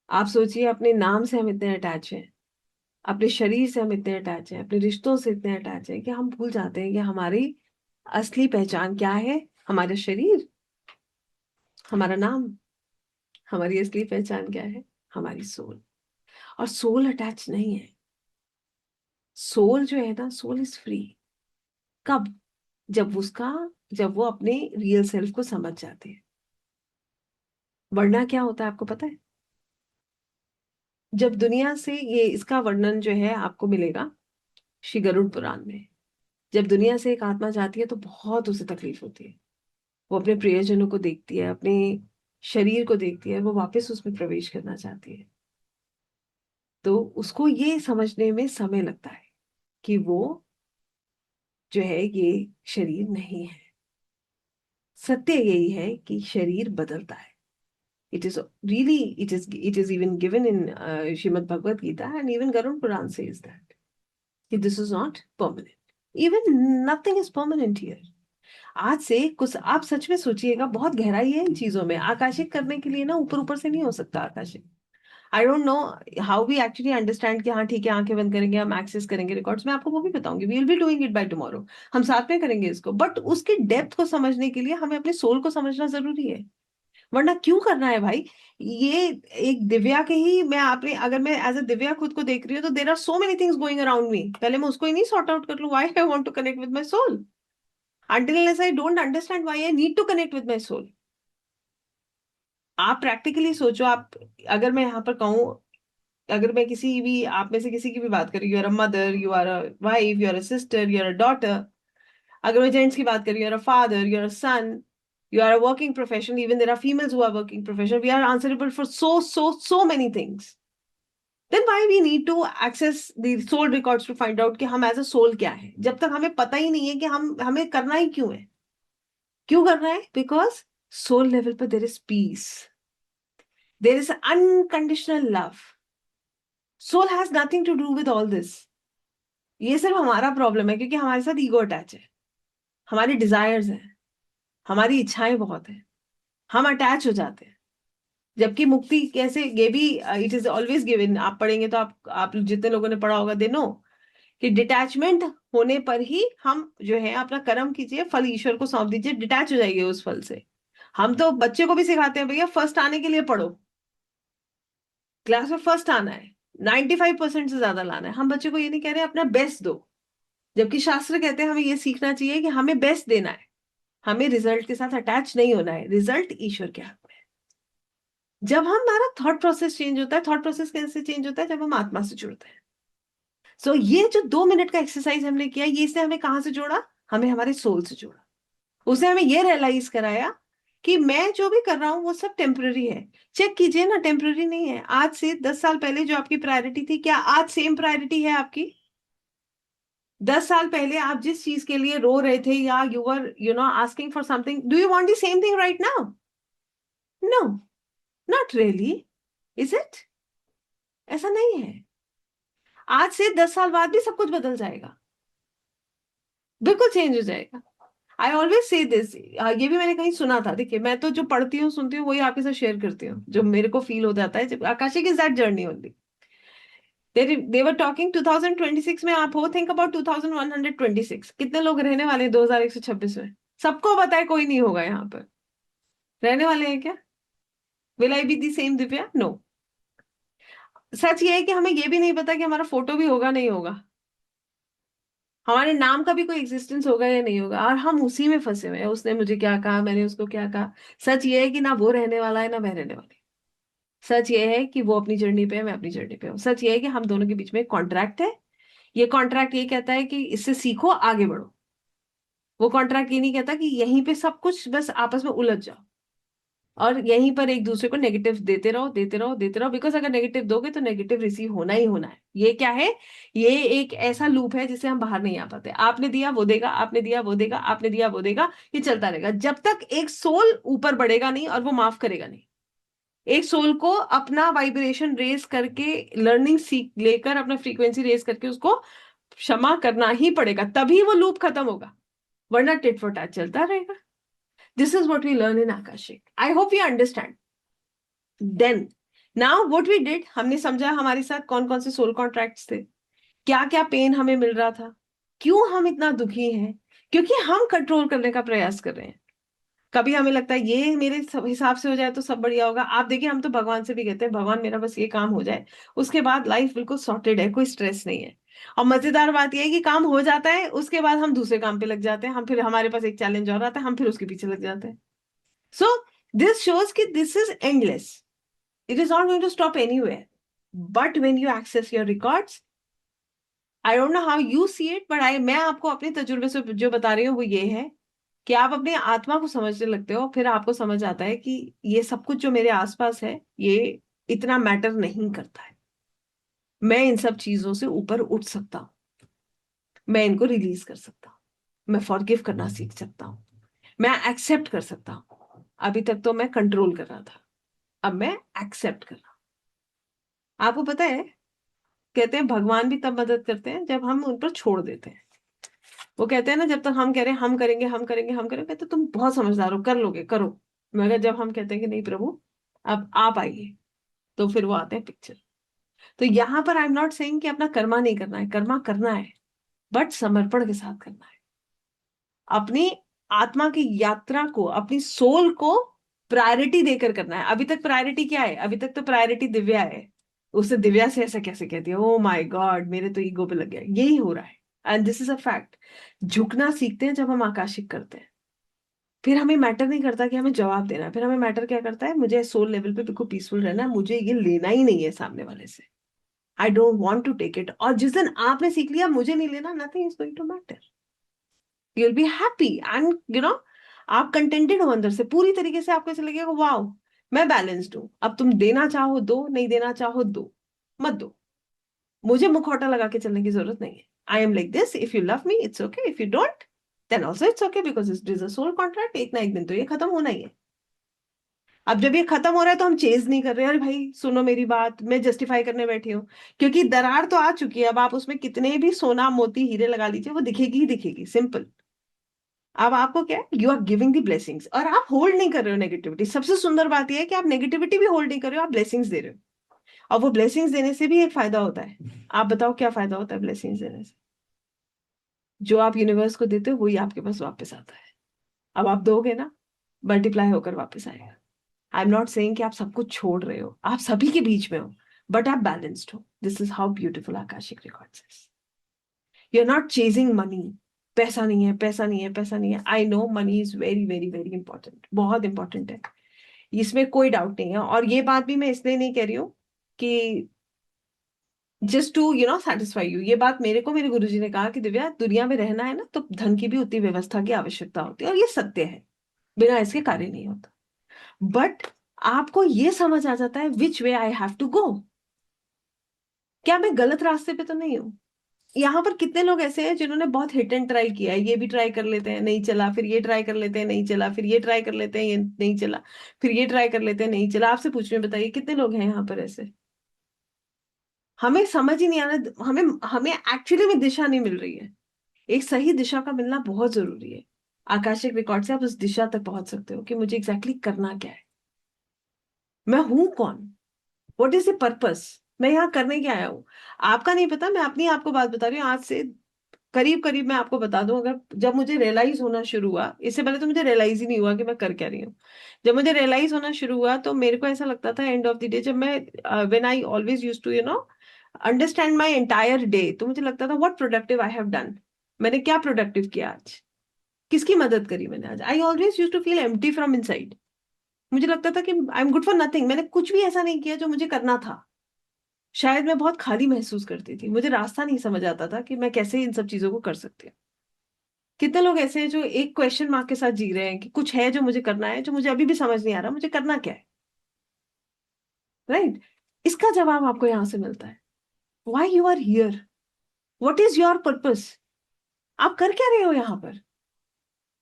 आप सोचिए, अपने नाम से हम इतने अटैच हैं, अपने शरीर से हम इतने अटैच हैं, अपने रिश्तों से इतने अटैच हैं कि हम भूल जाते हैं कि हमारी असली पहचान क्या है। हमारा शरीर, हमारा नाम। हमारी असली पहचान क्या है? हमारी सोल। और सोल अटैच नहीं है। सोल जो है ना, सोल इज फ्री। कब? जब उसका जब वो अपने रियल सेल्फ को समझ जाते हैं। वरना क्या होता है आपको पता है? जब दुनिया से ये, इसका वर्णन जो है आपको मिलेगा श्री गरुड़ पुराण में। जब दुनिया से एक आत्मा जाती है तो बहुत उसे तकलीफ होती है। वो अपने प्रियजनों को देखती है, अपने शरीर को देखती है, वो वापस उसमें प्रवेश करना चाहती है। तो उसको ये समझने में समय लगता है कि वो जो है ये शरीर नहीं है। सत्य यही है कि शरीर बदलता है। It is really, it is even given in Shrimad Bhagavad Gita, and even Garuda Purana says that कि this is not permanent. Even nothing is permanent here. आज से कुछ आप सच में सोचिएगा, बहुत गहराई है इन चीजों में। आकाशिक करने के लिए ना ऊपर ऊपर से नहीं हो सकता Akashic. I don't know how we actually understand कि हाँ ठीक है, आंखें बंद करेंगे, हम एक्सेस करेंगे रिकॉर्ड्स। मैं आपको वो भी बताऊंगी, we will be doing it by tomorrow. हम साथ में करेंगे इसको, बट उसकी डेप्थ को समझने के लिए हमें अपने सोल को समझना जरूरी है। वरना क्यों करना है भाई? ये एक दिव्या के ही, मैं आपने, अगर मैं एज अ दिव्या खुद को देख रही हूँ तो there are so many things going around me. पहले मैं उसको ही नहीं सॉर्ट आउट कर लूँ? Why I want to connect with my soul? until unless I don't understand why I need to connect with my soul. आप प्रैक्टिकली सोचो, आप, अगर मैं यहाँ पर कहूँ, अगर मैं किसी भी आप में से किसी की भी बात करूँ, you are a mother, you are a wife, you are a sister, you are a daughter. अगर मैं जेंट्स की बात करूँ, you are a father, you are a son, you are a working professional, even there are females who are working professional, we are answerable for so many things. Then why we need to access the soul records to find out कि हम as a soul क्या है, जब तक हमें पता ही नहीं है कि हम, हमें करना ही क्यों है? क्यों करना है? बिकॉज सोल लेवल पर there is peace, there is unconditional love. Soul has nothing to do with all this. ये सिर्फ हमारा प्रॉब्लम है क्योंकि हमारे साथ ईगो अटैच है, हमारी डिजायर्स हैं, हमारी इच्छाएं बहुत हैं, हम अटैच हो जाते हैं। जबकि मुक्ति कैसे, ये भी इट इज ऑलवेज गिवन। आप पढ़ेंगे तो आप जितने लोगों ने पढ़ा होगा दे नो कि डिटैचमेंट होने पर ही हम जो है अपना कर्म कीजिए, फल ईश्वर को सौंप दीजिए, डिटैच हो जाइए उस फल से। हम तो बच्चे को भी सिखाते हैं, भैया फर्स्ट आने के लिए पढ़ो, क्लास में फर्स्ट आना है, 95% से ज्यादा लाना है। हम बच्चे को ये नहीं कह रहे अपना बेस्ट दो, जबकि शास्त्र कहते हैं हमें ये सीखना चाहिए कि हमें बेस्ट देना है, हमें रिजल्ट के साथ अटैच नहीं होना है। रिजल्ट ईश्वर के हाथ में है। जब हमारा थॉट प्रोसेस चेंज होता है, थॉट प्रोसेस कैसे चेंज होता है? जब हम आत्मा से जुड़ते हैं। सो ये जो 2 मिनट का एक्सरसाइज हमने किया, ये इसने हमें कहाँ से जोड़ा? हमें हमारे सोल से जोड़ा। उसने हमें ये रियलाइज कराया कि मैं जो भी कर रहा हूं वो सब टेम्पररी है। चेक कीजिए ना, टेम्पररी नहीं है। आज से 10 साल पहले जो आपकी प्रायोरिटी थी, क्या आज सेम प्रायोरिटी है आपकी? 10 साल पहले आप जिस चीज के लिए रो रहे थे, या you were asking for something, do you want the same thing right now? No, not really. Is it? ऐसा नहीं है। आज से 10 साल बाद भी सब कुछ बदल जाएगा, बिल्कुल चेंज हो जाएगा। आई ऑलवेज से दिस, ये भी मैंने कहीं सुना था। देखिए, मैं तो जो पढ़ती हूँ सुनती हूँ वही आपके साथ शेयर करती हूँ, जो मेरे को फील हो जाता है। जब Akashic is that journey only. They were talking 2026 में आप हो, थिंक अबाउट 2126, कितने लोग रहने वाले हैं 2126 में? सबको पता है कोई नहीं होगा यहाँ पर। रहने वाले हैं क्या? Will I be the same Divya? No. सच ये है कि हमें ये भी नहीं पता कि हमारा फोटो भी होगा नहीं होगा, हमारे नाम का भी कोई एग्जिस्टेंस होगा या नहीं होगा, और हम उसी में फंसे हुए हैं। उसने मुझे क्या कहा, मैंने उसको क्या कहा। सच ये है कि ना वो रहने वाला है ना मैं रहने वाली। सच ये है कि वो अपनी जर्नी पे है, मैं अपनी जर्नी पे हूँ। सच ये है कि हम दोनों के बीच में एक कॉन्ट्रैक्ट है। ये कॉन्ट्रैक्ट ये कहता है कि इससे सीखो, आगे बढ़ो। वो कॉन्ट्रैक्ट ये नहीं कहता कि यहीं पे सब कुछ बस आपस में उलझ जाओ और यहीं पर एक दूसरे को नेगेटिव देते रहो, देते रहो, देते रहो। बिकॉज अगर नेगेटिव दोगे तो नेगेटिव रिसीव होना ही होना है। ये क्या है? ये एक ऐसा लूप है जिससे हम बाहर नहीं आ पाते। आपने दिया वो देगा, आपने दिया वो देगा, आपने दिया वो देगा। ये चलता रहेगा जब तक एक सोल ऊपर बढ़ेगा नहीं और वो माफ करेगा नहीं। एक सोल को अपना वाइब्रेशन रेज करके, लर्निंग सीख लेकर, अपना फ्रीक्वेंसी रेज करके उसको क्षमा करना ही पड़ेगा, तभी वो लूप खत्म होगा। वरना टिट फॉर टैट चलता रहेगा। This is what we learn in Akashic. I hope you understand. Then now what we did, हमने समझा हमारे साथ कौन कौन से सोल कॉन्ट्रैक्ट्स थे, क्या क्या पेन हमें मिल रहा था, क्यों हम इतना दुखी हैं। क्योंकि हम कंट्रोल करने का प्रयास कर रहे हैं। कभी हमें लगता है ये मेरे हिसाब से हो जाए तो सब बढ़िया होगा। आप देखिए, हम तो भगवान से भी कहते हैं भगवान मेरा बस ये काम हो जाए, उसके बाद लाइफ बिल्कुल सॉर्टेड है, कोई स्ट्रेस नहीं है। और मजेदार बात यह है कि काम हो जाता है, उसके बाद हम दूसरे काम पे लग जाते हैं। हम फिर, हमारे पास एक चैलेंज और आता है, हम फिर उसके पीछे लग जाते हैं। सो दिस शोज कि this is endless, it is not going to stop anywhere. But when you access your records, I don't know how you see it, but मैं आपको अपने तजुर्बे से जो बता रही हूँ वो ये है कि आप अपनी आत्मा को समझने लगते हो, फिर आपको समझ आता है कि ये सब कुछ जो मेरे आसपास है, ये इतना मैटर नहीं करता है। मैं इन सब चीजों से ऊपर उठ सकता हूँ, मैं इनको रिलीज कर सकता हूँ, मैं फॉरगिव करना सीख सकता हूँ, मैं एक्सेप्ट कर सकता हूँ। अभी तक तो मैं कंट्रोल कर रहा था, अब मैं एक्सेप्ट कर रहा हूँ। आपको पता है, कहते हैं भगवान भी तब मदद करते हैं जब हम उन पर छोड़ देते हैं। वो कहते हैं ना, जब तक हम कह रहे हैं हम करेंगे, हम करेंगे, हम करेंगे, कहते तुम बहुत समझदार हो, कर लोगे, करो। मगर जब हम कहते हैं कि नहीं प्रभु, अब आप आइए, तो फिर वो आते हैं पिक्चर। तो यहाँ पर आई एम नॉट सेइंग कि अपना कर्मा नहीं करना है, कर्मा करना है, बट समर्पण के साथ करना है। अपनी आत्मा की यात्रा को, अपनी सोल को प्रायोरिटी देकर करना है। अभी तक प्रायोरिटी क्या है? अभी तक तो प्रायोरिटी दिव्या है। उससे दिव्या से ऐसा कैसे कहती है? ओ माय गॉड, मेरे तो ईगो पे लग गया। यही हो रहा है, and this is a fact. झुकना सीखते हैं जब हम आकाशिक करते हैं। फिर हमें मैटर नहीं करता कि हमें जवाब देना है। फिर हमें मैटर क्या करता है? मुझे सोल लेवल पे बिल्कुल पीसफुल रहना है, मुझे ये लेना ही नहीं है सामने वाले से। I don't want to take it. और जिस दिन आपने सीख लिया मुझे नहीं लेना, nothing is going to matter. You will be happy and आप कंटेंटेड हो अंदर से पूरी तरीके से। आपको ऐसा लगेगा वाओ, मैं बैलेंस्ड हूँ। अब तुम देना चाहो दो, नहीं देना चाहो दो, मत दो। मुझे मुखौटा लगा के चलने की जरूरत नहीं है। I am like this, if you love me it's okay, if you don't then also it's okay, because it is a soul contract. एक ना एक दिन तो ये खत्म होना ही है। अब जब ये खत्म हो रहा है तो हम चेज नहीं कर रहे हैं, अरे भाई सुनो मेरी बात, मैं जस्टिफाई करने बैठी हूँ। क्योंकि दरार तो आ चुकी है, अब आप उसमें कितने भी सोना मोती हीरे लगा लीजिए, वो दिखेगी ही दिखेगी, सिंपल। अब आपको क्या है, you are giving the blessings, और आप होल्ड नहीं कर रहे हो नेगेटिविटी। सबसे सुंदर बात यह है कि आप नेगेटिविटी भी होल्ड नहीं कर रहे हो, आप ब्लेसिंग्स दे रहे हो। और वो ब्लेसिंग्स देने से भी एक फायदा होता है। आप बताओ क्या फायदा होता है ब्लेसिंग्स देने से? जो आप यूनिवर्स को देते हो वही आपके पास वापस आता है। अब आप दोगे ना, मल्टीप्लाई होकर वापस आएगा। आई एम नॉट सेइंग कि आप सब कुछ छोड़ रहे हो, आप सभी के बीच में हो, बट आप बैलेंस्ड हो। This is how beautiful Akashic records is. You are not chasing money. पैसा नहीं है, पैसा नहीं है, पैसा नहीं है। I know money is very very very important, बहुत इंपॉर्टेंट है। इसमें कोई डाउट नहीं है। और ये बात भी मैं इसलिए नहीं कह रही हूँ कि जस्ट टू सेटिस्फाई यू। ये बात मेरे को मेरे गुरुजी ने कहा कि दिव्या, दुनिया में रहना है ना तो धन की भी उतनी व्यवस्था की आवश्यकता होती है, और ये सत्य है, बिना इसके कार्य नहीं होता। बट आपको ये समझ आ जाता है विच वे आई हैव टू गो, क्या मैं गलत रास्ते पे तो नहीं हूँ। यहाँ पर कितने लोग ऐसे हैं जिन्होंने बहुत हिट एंड ट्राई किया है, ये भी ट्राई कर लेते हैं नहीं चला, फिर ये ट्राई कर लेते हैं नहीं चला, फिर ये ट्राई कर लेते हैं ये नहीं चला, फिर ये ट्राई कर लेते हैं नहीं चला। आपसे पूछ रहे हैं, बताइए कितने लोग हैं यहाँ पर ऐसे। हमें समझ ही नहीं आ रहा, हमें हमें एक्चुअली में दिशा नहीं मिल रही है। एक सही दिशा का मिलना बहुत जरूरी है। आकाशिक रिकॉर्ड से आप उस दिशा तक पहुंच सकते हो कि मुझे एग्जैक्टली करना क्या है, मैं हूं कौन, व्हाट इज द पर्पस, मैं यहाँ करने क्या आया हूँ। आपका नहीं पता, मैं अपनी आपको बात बता रही हूँ। आज से करीब करीब मैं आपको बता दूं, अगर जब मुझे रियलाइज होना शुरू हुआ, इससे पहले तो मुझे रियलाइज ही नहीं हुआ कि मैं कर क्या रही हूँ। जब मुझे रियलाइज होना शुरू हुआ तो मेरे को ऐसा लगता था एंड ऑफ द डे, जब मैं when I always use to understand my entire day, तो मुझे लगता था what productive I have done, मैंने क्या प्रोडक्टिव किया आज, किसकी मदद करी मैंने आज। I always use to feel empty from inside. मुझे लगता था कि I am good for nothing, मैंने कुछ भी ऐसा नहीं किया जो मुझे करना था। शायद मैं बहुत खाली महसूस करती थी, मुझे रास्ता नहीं समझ आता था कि मैं कैसे इन सब चीजों को कर सकती हूँ। कितने लोग ऐसे हैं जो एक क्वेश्चन मार्क के साथ जी रहे हैं कि कुछ है जो मुझे करना है, जो मुझे अभी भी समझ नहीं आ रहा मुझे करना क्या है। राइट, इसका जवाब आपको यहां से मिलता है। Why you are here, what is your purpose, आप कर क्या रहे हो यहाँ पर।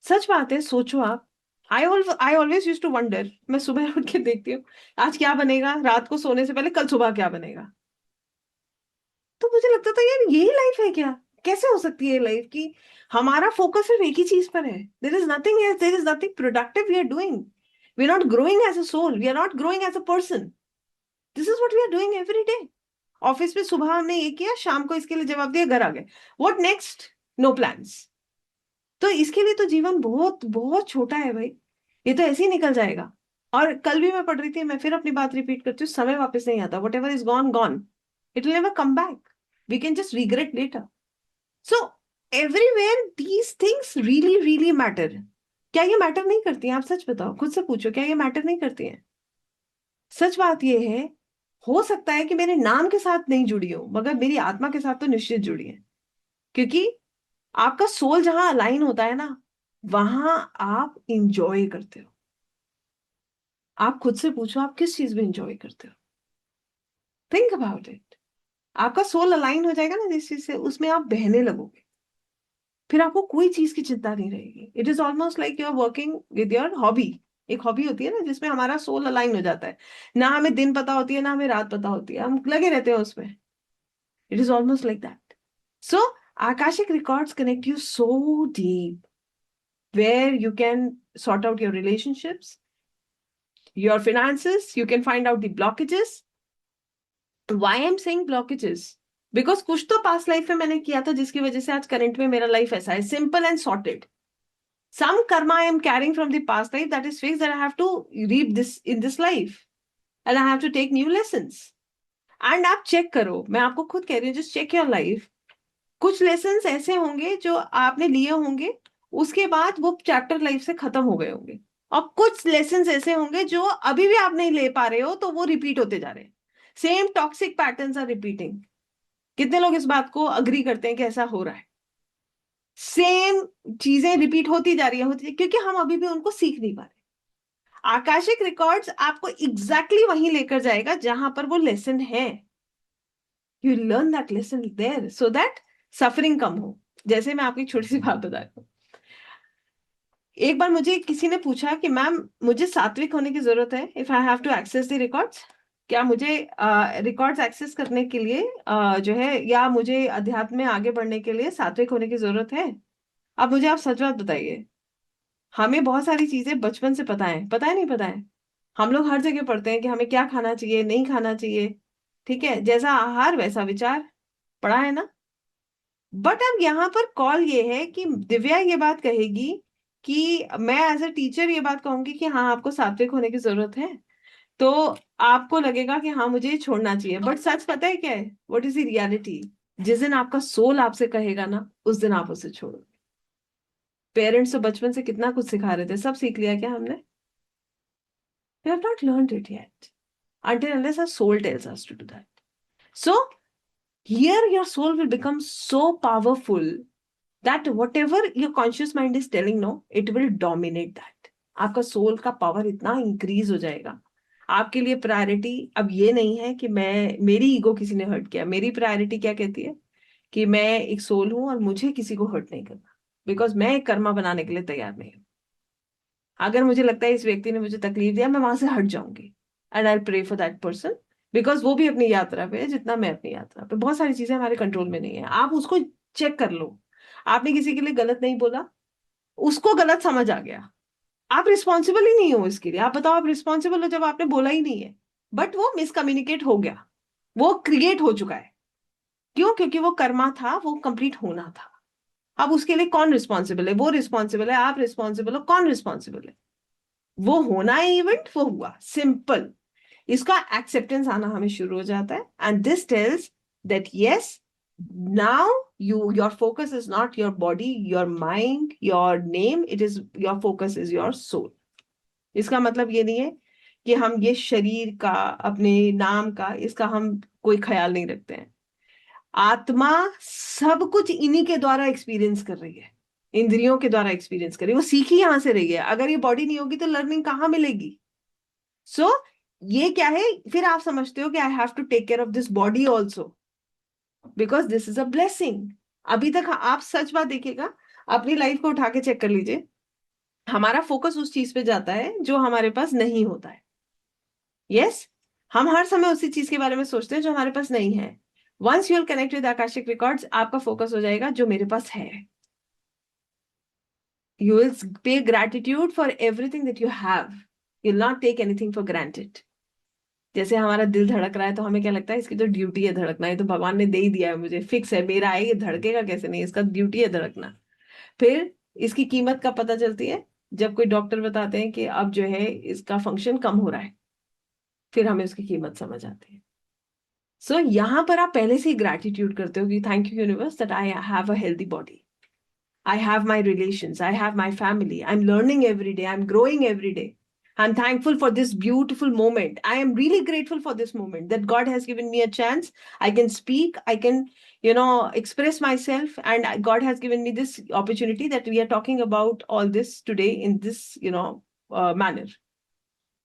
सच बात है, सोचो आप। I always use to wonder, मैं सुबह उठ के देखती हूँ आज क्या बनेगा, रात को सोने से पहले कल सुबह क्या बनेगा। तो मुझे लगता था यार यही लाइफ है क्या, कैसे हो सकती है लाइफ की हमारा फोकस सिर्फ एक ही चीज पर है। There is nothing else, there is nothing productive we are doing. We are not growing as a soul, we are not growing as a person. This is what we are doing every day. Office में सुबह हमने ये किया, शाम को इसके लिए जवाब दिया, घर आ गए, व्हाट नेक्स्ट, नो प्लान्स। तो इसके लिए तो जीवन बहुत बहुत छोटा है भाई, ये तो ऐसे ही निकल जाएगा। और कल भी मैं पढ़ रही थी, मैं फिर अपनी बात रिपीट करती हूँ, समय वापस नहीं आता, whatever is gone gone, it will never come back, we can just regret later. So everywhere these things really really matter. क्या ये मैटर नहीं करती हैं, आप सच बताओ, खुद से पूछो, क्या ये मैटर नहीं करती हैं। सच बात ये है, हो सकता है कि मेरे नाम के साथ नहीं जुड़ी हो, मगर मेरी आत्मा के साथ तो निश्चित जुड़ी है। क्योंकि आपका सोल जहां अलाइन होता है ना, वहां आप इंजॉय करते हो। आप खुद से पूछो, आप किस चीज में इंजॉय करते हो। Think about it. आपका सोल अलाइन हो जाएगा ना जिस चीज से, उसमें आप बहने लगोगे, फिर आपको कोई चीज की चिंता नहीं रहेगी। It is almost like you are working with your hobby. एक हॉबी होती है ना जिसमें हमारा सोल अलाइन हो जाता है, ना हमें दिन पता होती है ना हमें रात पता होती है, हम लगे रहते हैं उसमें। It is almost like that. So Akashic records connect you so deep, where you can sort out your relationships, your finances, you can find out the blockages. Why I'm saying blockages? Because कुछ तो पास्ट लाइफ में मैंने किया था जिसकी वजह से आज करंट में मेरा लाइफ ऐसा है, simple and sorted. Some karma I am carrying from the past life that is fixed, that I have to reap this in this life, and I have to take new lessons. And आप चेक करो, मैं आपको खुद कह रही हूँ, just check your life. कुछ लेसन्स ऐसे होंगे जो आपने लिए होंगे, उसके बाद वो चैप्टर लाइफ से खत्म हो गए होंगे। और कुछ लेसन्स ऐसे होंगे जो अभी भी आप नहीं ले पा रहे हो, तो वो रिपीट होते जा रहे हैं। Same toxic patterns are repeating. कितने लोग इस बात को अग्री करते हैं कि ऐसा हो रहा है। सेम चीजें रिपीट होती जा रही है, क्योंकि हम अभी भी उनको सीख नहीं पा रहे। आकाशिक रिकॉर्ड्स आपको एग्जैक्टली वहीं लेकर जाएगा जहां पर वो लेसन है। You learn that lesson there so that suffering कम हो। जैसे मैं आपको एक छोटी सी बात बता रही हूँ। एक बार मुझे किसी ने पूछा कि मैम, मुझे सात्विक होने की जरूरत है, if I have to access the records, क्या मुझे रिकॉर्ड्स एक्सेस करने के लिए जो है, या मुझे अध्यात्म में आगे बढ़ने के लिए सात्विक होने की जरूरत है। अब मुझे आप सच बात बताइए, हमें बहुत सारी चीजें बचपन से पता है नहीं पता है। हम लोग हर जगह पढ़ते हैं कि हमें क्या खाना चाहिए नहीं खाना चाहिए, ठीक है, जैसा आहार वैसा विचार, पढ़ा है ना। बट अब यहाँ पर कॉल ये है कि दिव्या ये बात कहेगी कि मैं एज अ टीचर ये बात कहूंगी कि हाँ आपको सात्विक होने की जरूरत है, तो आपको लगेगा कि हाँ मुझे ये छोड़ना चाहिए। बट सच पता है क्या है, व्हाट इज द रियलिटी? जिस दिन आपका सोल आपसे कहेगा ना, उस दिन आप उसे छोड़ो। पेरेंट्स तो बचपन से कितना कुछ सिखा रहे थे, सब सीख लिया क्या हमने? We have not learned it yet until unless our soul tells us to do that. So here your soul will become so powerful that whatever your conscious mind is telling, no, it will dominate that. आपका सोल का पावर इतना इंक्रीज हो जाएगा. आपके लिए प्रायोरिटी अब ये नहीं है कि मैं, मेरी ईगो किसी ने हर्ट किया. मेरी प्रायोरिटी क्या कहती है कि मैं एक सोल हूं और मुझे किसी को हर्ट नहीं करना, बिकॉज मैं एक कर्मा बनाने के लिए तैयार नहीं हूं. अगर मुझे लगता है इस व्यक्ति ने मुझे तकलीफ दिया, मैं वहां से हट जाऊंगी and I pray for that person, because वो भी अपनी यात्रा पे है जितना मैं अपनी यात्रा पे. बहुत सारी चीजें हमारे कंट्रोल में नहीं है. आप उसको चेक कर लो. आपने किसी के लिए गलत नहीं बोला, उसको गलत समझ आ गया, आप रिस्पॉन्सिबल ही नहीं हो इसके लिए. आप बताओ आप रिस्पॉन्सिबल हो जब आपने बोला ही नहीं है, बट वो मिसकम्युनिकेट हो गया, वो क्रिएट हो चुका है. क्यों? क्योंकि वो कर्मा था, वो कंप्लीट होना था. अब उसके लिए कौन रिस्पॉन्सिबल है? वो रिस्पॉन्सिबल है, आप रिस्पॉन्सिबल हो, कौन रिस्पॉन्सिबल है? वो होना है इवेंट, वो हुआ, सिंपल. इसका एक्सेप्टेंस आना हमें शुरू हो जाता है and this tells that yes, now your focus is not your body, your mind, your name, it is your focus is your soul. इसका मतलब ये नहीं है कि हम ये शरीर का, अपने नाम का, इसका हम कोई ख्याल नहीं रखते हैं. आत्मा सब कुछ इन्हीं के द्वारा एक्सपीरियंस कर रही है, इंद्रियों के द्वारा एक्सपीरियंस कर रही है. वो सीखी यहां से रही है. अगर ये बॉडी नहीं होगी तो लर्निंग कहाँ मिलेगी? सो ये क्या है, फिर आप समझते हो कि I have to take care of this body also, because this is a blessing. अभी तक आप सच बात देखिएगा, अपनी लाइफ को उठा के चेक कर लीजिए, हमारा फोकस उस चीज पे जाता है जो हमारे पास नहीं होता है. यस, हम हर समय उसी चीज के बारे में सोचते हैं जो हमारे पास नहीं है. Once you will connect with Akashic records, आपका फोकस हो जाएगा जो मेरे पास है. You will pay gratitude for everything that you have. You will not take anything for granted. जैसे हमारा दिल धड़क रहा है तो हमें क्या लगता है, इसकी तो ड्यूटी है धड़कना, ये तो भगवान ने दे ही दिया है मुझे, फिक्स है, मेरा है, ये धड़केगा कैसे नहीं, इसका ड्यूटी है धड़कना. फिर इसकी कीमत कब पता चलती है? जब कोई डॉक्टर बताते हैं कि अब जो है इसका फंक्शन कम हो रहा है, फिर हमें उसकी कीमत समझ आती है. सो यहाँ पर आप पहले से ही ग्रैटिट्यूड करते हो कि thank you universe that I have a healthy body, I have my relations, I have my family, I'm learning every day, I'm growing every day. I'm thankful for this beautiful moment. I am really grateful for this moment that God has given me a chance. I can speak, I can, express myself, and God has given me this opportunity that we are talking about all this today in this, manner.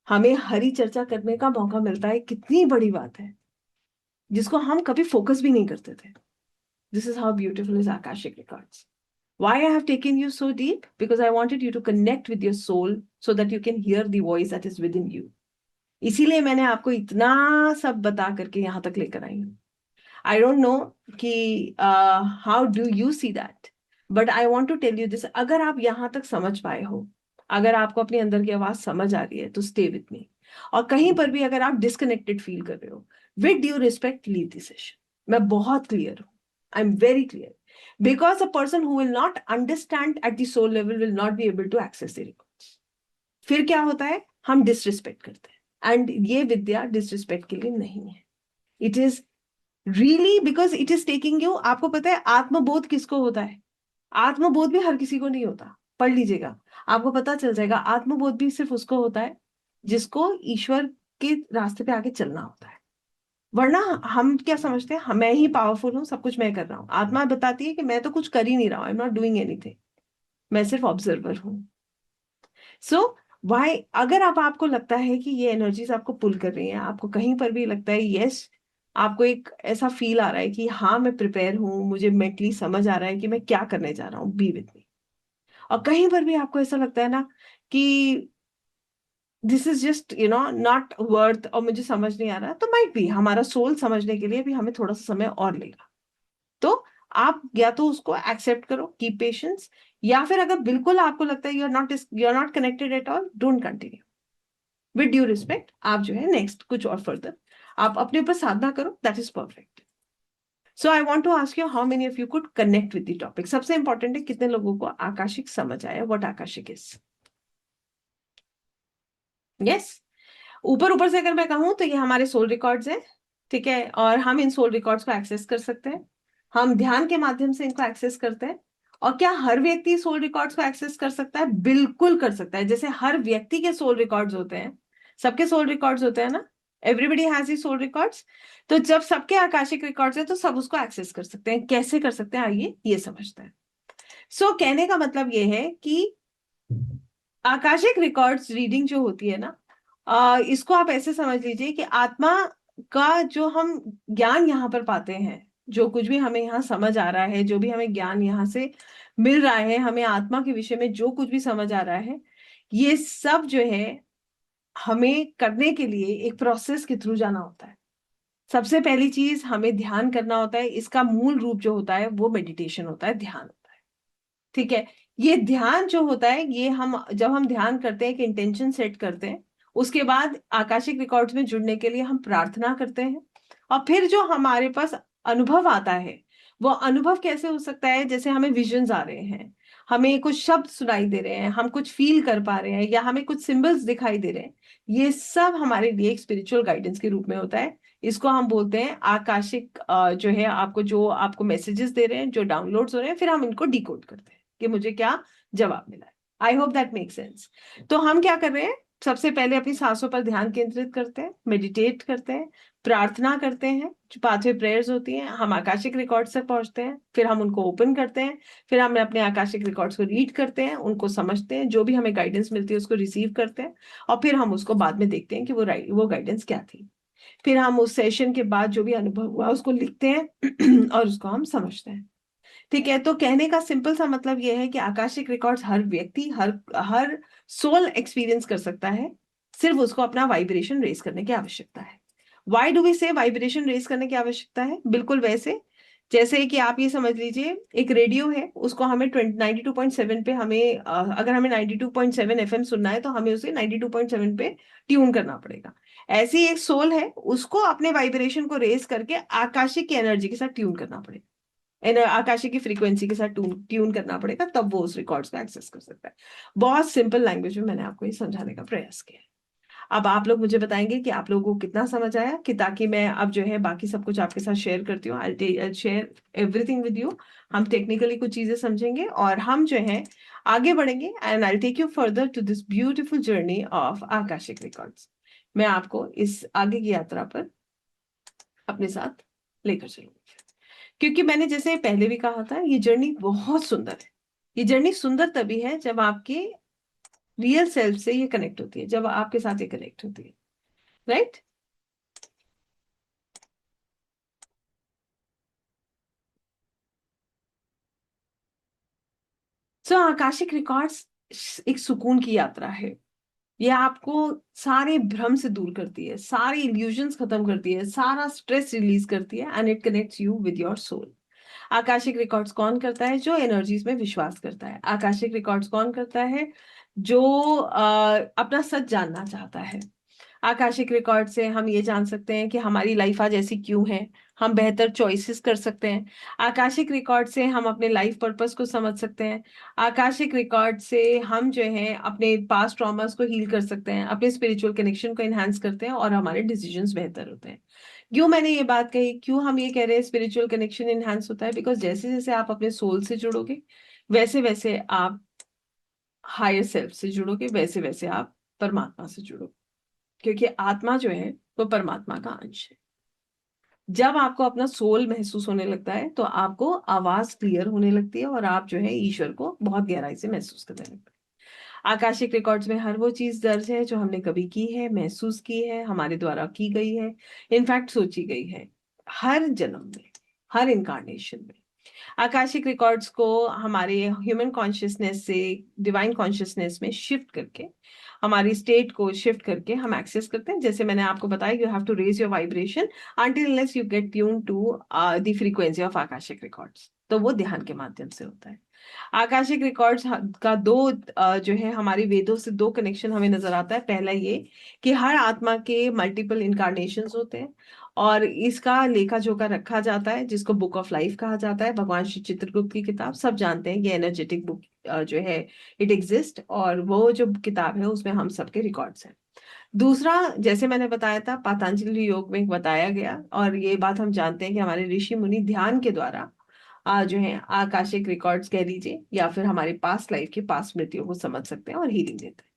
हमें हरी चर्चा करने का मौका मिलता है, कितनी बड़ी बात है, जिसको हम कभी फोकस भी नहीं करते थे. This is how beautiful is Akashic Records. Why I have taken you so deep? Because I wanted you to connect with your soul so that you can hear the voice that is within you. इसीलिए मैंने आपको इतना सब बता करके यहाँ तक लेकर आई हूँ. I don't know कि how do you see that, but I want to tell you this. अगर आप यहाँ तक समझ पाए हो, अगर आपको अपने अंदर की आवाज समझ आ रही है, तो stay with me. और कहीं पर भी अगर आप डिस्कनेक्टेड फील कर रहे हो, with due respect, leave the session. मैं बहुत क्लियर हूँ. I'm very clear. Because a person who will not understand at the soul level will not be able to access the records. फिर क्या होता है, हम डिसरिस्पेक्ट करते हैं, एंड ये विद्या डिसरिस्पेक्ट के लिए नहीं है. It is really because it is taking you. आपको पता है आत्मबोध किसको होता है? आत्मबोध भी हर किसी को नहीं होता. पढ़ लीजिएगा, आपको पता चल जाएगा. आत्मबोध भी सिर्फ उसको होता है जिसको ईश्वर के रास्ते पे आगे चलना होता है. वरना हम क्या समझते हैं, मैं ही पावरफुल हूं, सब कुछ मैं कर रहा हूं. आत्मा बताती है कि मैं तो कुछ कर ही नहीं रहा हूं, I am not doing anything, मैं सिर्फ ऑब्जर्वर हूं. सो वाई, अगर अब आपको लगता है कि ये एनर्जीज आपको पुल कर रही हैं, आपको कहीं पर भी लगता है यस, आपको एक ऐसा फील आ रहा है कि हाँ मैं प्रिपेयर हूं, मुझे मेंटली समझ आ रहा है कि मैं क्या करने जा रहा हूँ, बी विथ मी. और कहीं पर भी आपको ऐसा लगता है ना कि this is just not worth, और मुझे समझ नहीं आ रहा, तो माइट बी हमारा सोल समझने के लिए भी हमें थोड़ा सा समय और लेगा. तो आप या तो उसको एक्सेप्ट करो, कीप पेशेंस, या फिर अगर बिल्कुल आपको लगता है you are not connected at all, don't continue. With due respect, आप जो है नेक्स्ट कुछ और फर्दर आप अपने ऊपर साधना करो, that is perfect. So I want to ask you how many of you could connect with the topic. सबसे इंपॉर्टेंट है कितने लोगों को आकाशिक समझ आया, व्हाट आकाशिक इज. यस, ऊपर ऊपर से अगर मैं कहूं तो ये हमारे सोल रिकॉर्ड्स हैं, ठीक है, और हम इन सोल रिकॉर्ड्स को एक्सेस कर सकते हैं. हम ध्यान के माध्यम से इनको एक्सेस करते हैं. और क्या हर व्यक्ति सोल रिकॉर्ड्स को एक्सेस कर सकता है? बिल्कुल कर सकता है. जैसे हर व्यक्ति के सोल रिकॉर्ड्स होते हैं, सबके सोल रिकॉर्ड्स होते हैं ना, एवरीबडी हैज ही सोल रिकॉर्ड्स। तो जब सबके आकाशिक रिकॉर्ड्स है तो सब उसको एक्सेस कर सकते हैं। कैसे कर सकते हैं, आइए ये समझते हैं। कहने का मतलब ये है कि आकाशिक रिकॉर्ड्स रीडिंग जो होती है ना, इसको आप ऐसे समझ लीजिए कि आत्मा का जो हम ज्ञान यहाँ पर पाते हैं, जो कुछ भी हमें यहाँ समझ आ रहा है, जो भी हमें ज्ञान यहाँ से मिल रहा है, हमें आत्मा के विषय में जो कुछ भी समझ आ रहा है, ये सब जो है हमें करने के लिए एक प्रोसेस के थ्रू जाना होता है। सबसे पहली चीज हमें ध्यान करना होता है। इसका मूल रूप जो होता है वो मेडिटेशन होता है, ध्यान होता है। ठीक है। ये ध्यान जो होता है, ये हम जब हम ध्यान करते हैं, एक इंटेंशन सेट करते हैं, उसके बाद आकाशिक रिकॉर्ड्स में जुड़ने के लिए हम प्रार्थना करते हैं। और फिर जो हमारे पास अनुभव आता है, वो अनुभव कैसे हो सकता है, जैसे हमें विजन्स आ रहे हैं, हमें कुछ शब्द सुनाई दे रहे हैं, हम कुछ फील कर पा रहे हैं, या हमें कुछ सिंबल्स दिखाई दे रहे हैं, ये सब हमारे लिए एक स्पिरिचुअल गाइडेंस के रूप में होता है। इसको हम बोलते हैं आकाशिक, जो है आपको जो आपको मैसेजेस दे रहे हैं, जो डाउनलोड्स हो रहे हैं, फिर हम इनको डिकोड करते हैं कि मुझे क्या जवाब मिला है। I hope that make sense. तो हम क्या कर रहे हैं, सबसे पहले अपनी सांसों पर ध्यान केंद्रित करते हैं, मेडिटेट करते हैं, प्रार्थना करते हैं, जो पांचवें प्रेयर्स होती हैं, हम आकाशिक रिकॉर्ड से पहुंचते हैं, फिर हम उनको ओपन करते हैं, फिर हम अपने आकाशिक रिकॉर्ड्स को रीड करते हैं, उनको समझते हैं, जो भी हमें गाइडेंस मिलती है उसको रिसीव करते हैं, और फिर हम उसको बाद में देखते हैं कि वो गाइडेंस क्या थी। फिर हम उस सेशन के बाद जो भी अनुभव हुआ उसको लिखते हैं और उसको हम समझते हैं। ठीक है। तो कहने का सिंपल सा मतलब यह है कि आकाशिक रिकॉर्ड्स हर व्यक्ति, हर हर सोल एक्सपीरियंस कर सकता है। सिर्फ उसको अपना वाइब्रेशन रेस करने की आवश्यकता है। वाई डू वी से वाइब्रेशन रेस करने की आवश्यकता है? बिल्कुल वैसे जैसे कि आप ये समझ लीजिए, एक रेडियो है, उसको हमें 92.7 पे हमें अगर हमें 92.7 एफएम सुनना है तो हमें उसे 92.7 पे ट्यून करना पड़ेगा। ऐसी एक सोल है, उसको अपने वाइब्रेशन को रेस करके आकाशिक की एनर्जी के साथ ट्यून करना पड़ेगा, आकाशी की फ्रीक्वेंसी के साथ ट्यून करना पड़ेगा, तब वो उस रिकॉर्ड्स को एक्सेस कर सकता है। बहुत सिंपल लैंग्वेज में मैंने आपको ये समझाने का प्रयास किया है। अब आप लोग मुझे बताएंगे कि आप लोगों को कितना समझ आया, कि ताकि मैं अब जो है बाकी सब कुछ आपके साथ शेयर करती हूँ। I share everything with you. हम टेक्निकली कुछ चीजें समझेंगे और हम जो है आगे बढ़ेंगे, and I take you further to this beautiful journey of Akashic records. मैं आपको इस आगे की यात्रा पर अपने साथ लेकर चलूंगी, क्योंकि मैंने जैसे पहले भी कहा था, ये जर्नी बहुत सुंदर है। ये जर्नी सुंदर तभी है जब आपके रियल सेल्फ से ये कनेक्ट होती है, जब आपके साथ ये कनेक्ट होती है, राइट। आकाशिक रिकॉर्ड्स एक सुकून की यात्रा है। ये आपको सारे भ्रम से दूर करती है, सारे इल्यूजन्स खत्म करती है, सारा स्ट्रेस रिलीज करती है, and it connects you with your soul. Akashic records कौन करता है? जो एनर्जीज में विश्वास करता है। आकाशिक रिकॉर्ड्स कौन करता है? जो अपना सच जानना चाहता है। आकाशिक रिकॉर्ड से हम ये जान सकते हैं कि हमारी लाइफ आज ऐसी क्यों है, हम बेहतर चॉइसेस कर सकते हैं। आकाशिक रिकॉर्ड से हम अपने लाइफ पर्पस को समझ सकते हैं। आकाशिक रिकॉर्ड से हम जो है अपने पास्ट ट्रॉमास को हील कर सकते हैं, अपने स्पिरिचुअल कनेक्शन को एनहांस करते हैं, और हमारे डिसीजंस बेहतर होते हैं। क्यों मैंने ये बात कही, क्यों हम ये कह रहे हैं स्पिरिचुअल कनेक्शन एनहांस होता है? बिकॉज जैसे जैसे आप अपने सोल से जुड़ोगे, वैसे वैसे आप हायर सेल्फ से जुड़ोगे, वैसे वैसे आप परमात्मा से जुड़ोगे, क्योंकि आत्मा जो है वो परमात्मा का अंश है। जब आपको अपना सोल महसूस होने लगता है तो आपको आवाज क्लियर होने लगती है, और आप जो है ईश्वर को बहुत गहराई से महसूस करने लगते हैं। आकाशिक रिकॉर्ड्स में हर वो चीज दर्ज है जो हमने कभी की है, महसूस की है, हमारे द्वारा की गई है, इनफैक्ट सोची गई है, हर जन्म में, हर इनकारनेशन में। आकाशिक रिकॉर्ड्स को हमारे ह्यूमन कॉन्शियसनेस से डिवाइन कॉन्शियसनेस में शिफ्ट करके, हमारी स्टेट को शिफ्ट करके हम एक्सेस करते हैं। जैसे मैंने आपको बताया, you have to raise your vibration until unless you get tuned to the frequency of Akashic records. तो वो ध्यान के माध्यम से होता है। आकाशिक रिकॉर्ड्स का दो जो है हमारे वेदों से दो कनेक्शन हमें नजर आता है। पहला ये कि हर आत्मा के मल्टीपल इनकारनेशंस होते हैं, और इसका लेखा जोखा रखा जाता है, जिसको बुक ऑफ लाइफ कहा जाता है। भगवान श्री चित्रगुप्त की किताब सब जानते हैं, ये एनर्जेटिक बुक जो है इट एग्जिस्ट, और वो जो किताब है उसमें हम सबके रिकॉर्ड्स हैं। दूसरा, जैसे मैंने बताया था, पतंजलि योग में बताया गया, और ये बात हम जानते हैं कि हमारे ऋषि मुनि ध्यान के द्वारा जो है आकाशिक रिकॉर्ड्स कह लीजिए, या फिर हमारे पास्ट लाइफ के पास्ट स्मृतियों को समझ सकते हैं और हीलिंग देते हैं।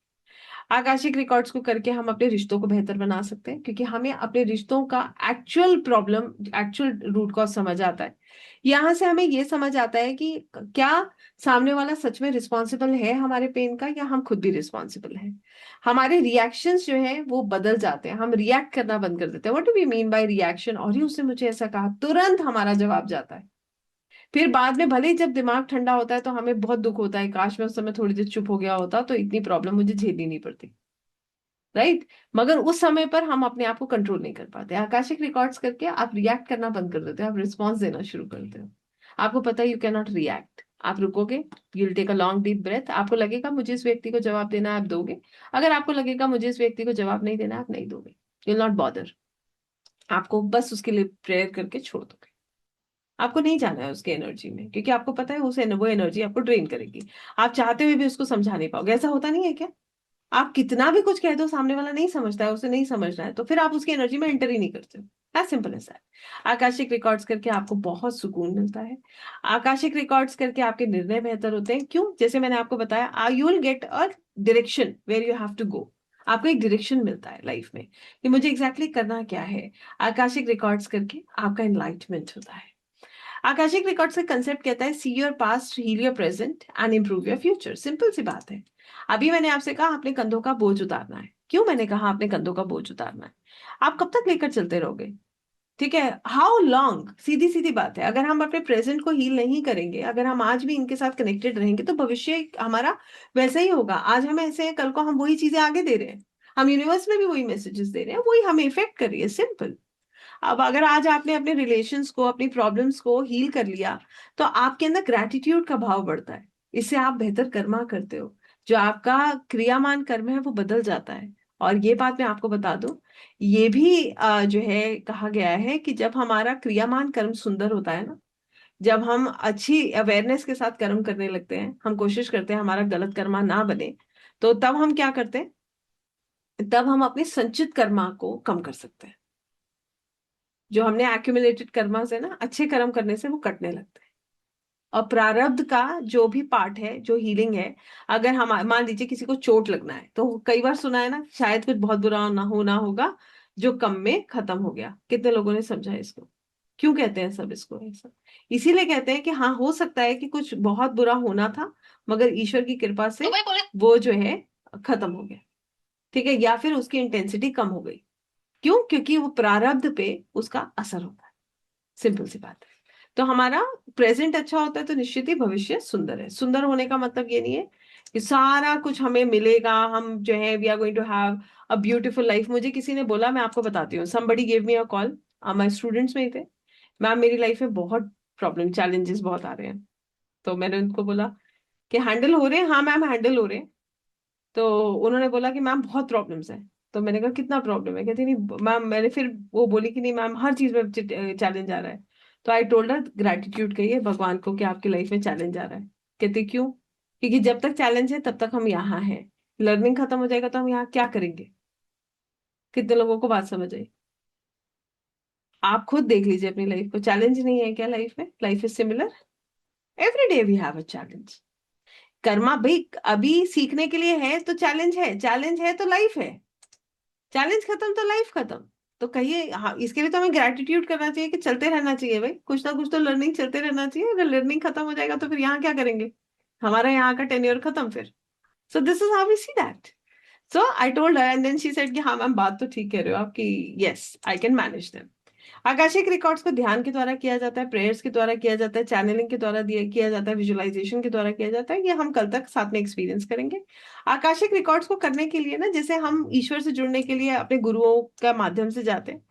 आकाशिक रिकॉर्ड्स को करके हम अपने रिश्तों को बेहतर बना सकते हैं, क्योंकि हमें अपने रिश्तों का actual problem, actual root cause समझ आता है। यहाँ से हमें ये समझ आता है कि क्या सामने वाला सच में रिस्पॉन्सिबल है हमारे पेन का, या हम खुद भी रिस्पॉन्सिबल हैं। हमारे रिएक्शंस जो है वो बदल जाते हैं, हम रिएक्ट करना बंद कर देते हैं। What do we mean by reaction? और ही उसने मुझे ऐसा कहा, तुरंत हमारा जवाब जाता है। फिर बाद में भले ही जब दिमाग ठंडा होता है तो हमें बहुत दुख होता है, काश मैं उस समय थोड़ी देर चुप हो गया होता तो इतनी प्रॉब्लम मुझे झेलनी नहीं पड़ती। राइट? मगर उस समय पर हम अपने आप को कंट्रोल नहीं कर पाते। आकाशिक रिकॉर्ड्स करके आप रिएक्ट करना बंद कर देते हो, आप रिस्पॉन्स देना शुरू करते हो। आपको पता है यू कैन नॉट रिएक्ट, आप रुकोगे, you will take a long deep breath. आपको लगेगा मुझे इस व्यक्ति को जवाब देना है, आप दोगे। अगर आपको लगेगा मुझे इस व्यक्ति को जवाब नहीं देना, आप नहीं दोगे, यू विल नॉट बॉदर। आपको बस उसके लिए प्रेयर करके छोड़ दोगे। आपको नहीं जाना है उसके एनर्जी में, क्योंकि आपको पता है उस वो एनर्जी आपको ड्रेन करेगी। आप चाहते हुए भी उसको समझा नहीं पाओगे। ऐसा होता नहीं है क्या? आप कितना भी कुछ कह दो, सामने वाला नहीं समझता है, उसे नहीं समझना है, तो फिर आप उसकी एनर्जी में एंटर ही नहीं करते हो। As simple as that. Akashic records करके आपको बहुत सुकून मिलता है। आकाशिक रिकॉर्ड्स करके आपके निर्णय बेहतर होते हैं। क्यों? जैसे मैंने आपको बताया, you will get a direction where you have to go. आपको एक डायरेक्शन मिलता है लाइफ में कि मुझे एग्जैक्टली करना क्या है। आकाशिक रिकॉर्ड्स करके आपका एनलाइटमेंट होता है। आकाशिक रिकॉर्ड्स का कंसेप्ट कहता है see your past, heal your present and improve your future. Simple सी बात है। अभी मैंने आपसे कहा अपने कंधों का बोझ उतारना है। क्यों मैंने कहा अपने कंधों का बोझ उतारना है? आप कब तक लेकर चलते रहोगे? ठीक है, हाउ लॉन्ग? सीधी सीधी बात है, अगर हम अपने प्रेजेंट को हील नहीं करेंगे, अगर हम आज भी इनके साथ कनेक्टेड रहेंगे, तो भविष्य हमारा वैसा ही होगा। आज हम ऐसे हैं, कल को हम वही चीजें आगे दे रहे हैं। हम यूनिवर्स में भी वही मैसेजेस दे रहे हैं, वही हमें इफेक्ट कर रही है। सिंपल। अब अगर आज आपने अपने रिलेशंस को, अपनी प्रॉब्लम्स को हील कर लिया, तो आपके अंदर ग्रैटिट्यूड का भाव बढ़ता है। इससे आप बेहतर कर्मा करते हो। जो आपका क्रियामान कर्म है वो बदल जाता है। और ये बात मैं आपको बता दूं, ये भी जो है कहा गया है कि जब हमारा क्रियामान कर्म सुंदर होता है ना, जब हम अच्छी अवेयरनेस के साथ कर्म करने लगते हैं, हम कोशिश करते हैं हमारा गलत कर्मा ना बने, तो तब हम क्या करते हैं? तब हम अपने संचित कर्मा को कम कर सकते हैं। जो हमने एक्यूमुलेटेड कर्मा से ना, अच्छे कर्म करने से वो कटने लगते हैं। और प्रारब्ध का जो भी पार्ट है, जो हीलिंग है, अगर हम मान लीजिए किसी को चोट लगना है, तो कई बार सुना है ना, शायद कुछ बहुत बुरा ना होना होगा जो कम में खत्म हो गया। कितने लोगों ने समझा इसको? क्यों कहते हैं सब इसको ऐसा? इसीलिए कहते हैं कि हाँ, हो सकता है कि कुछ बहुत बुरा होना था, मगर ईश्वर की कृपा से वो जो है खत्म हो गया। ठीक है, या फिर उसकी इंटेंसिटी कम हो गई। क्यों? क्योंकि वो प्रारब्ध पे उसका असर होता है। सिंपल सी बात है। तो हमारा प्रेजेंट अच्छा होता है तो निश्चित ही भविष्य सुंदर है। सुंदर होने का मतलब ये नहीं है कि सारा कुछ हमें मिलेगा, हम जो है we are going to have a beautiful life. मुझे किसी ने बोला, मैं आपको बताती हूँ, somebody gave me a call, my students में ही थे। मैम मेरी लाइफ में बहुत प्रॉब्लम, चैलेंजेस बहुत आ रहे हैं। तो मैंने उनको बोला कि हैंडल हो रहे हैं? हाँ मैम हैंडल हो रहे हैं। तो उन्होंने बोला कि मैम बहुत प्रॉब्लम्स है। तो मैंने कहा कितना प्रॉब्लम है? कहती नहीं मैम, मैंने फिर वो बोली कि नहीं मैम हर चीज में चैलेंज आ रहा है। तो आई टोल्ड हर ग्रैटिट्यूड कहिए भगवान को कि आपकी लाइफ में चैलेंज आ रहा है। कहते क्यों? क्योंकि जब तक चैलेंज है तब तक हम यहाँ हैं। लर्निंग खत्म हो जाएगा तो हम यहाँ क्या करेंगे? कितने लोगों को बात समझ आई? आप खुद देख लीजिए अपनी लाइफ को। चैलेंज नहीं है क्या लाइफ में? Life is similar. Every day we have a challenge. Karma भाई अभी सीखने के लिए है तो चैलेंज है, चैलेंज है तो लाइफ है। चैलेंज खत्म तो लाइफ खत्म। तो कहिए हाँ, इसके लिए तो हमें ग्रेटिट्यूड करना चाहिए कि चलते रहना चाहिए भाई, कुछ ना कुछ तो लर्निंग चलते रहना चाहिए। अगर लर्निंग खत्म हो जाएगा तो फिर यहाँ क्या करेंगे? हमारा यहाँ का टेन्योर खत्म फिर। So this is how we see that. So I told her and then she said कि हाँ मैम बात तो ठीक कह रहे हो आपकी, yes I can manage them. Akashic records को ध्यान के द्वारा किया जाता है, प्रेयर्स के द्वारा किया जाता है, चैनलिंग के द्वारा दिया किया जाता है, विजुअलाइजेशन के द्वारा किया जाता है। ये हम कल तक साथ में एक्सपीरियंस करेंगे। आकाशिक रिकॉर्ड्स को करने के लिए ना, जैसे हम ईश्वर से जुड़ने के लिए अपने गुरुओं का माध्यम से जाते हैं,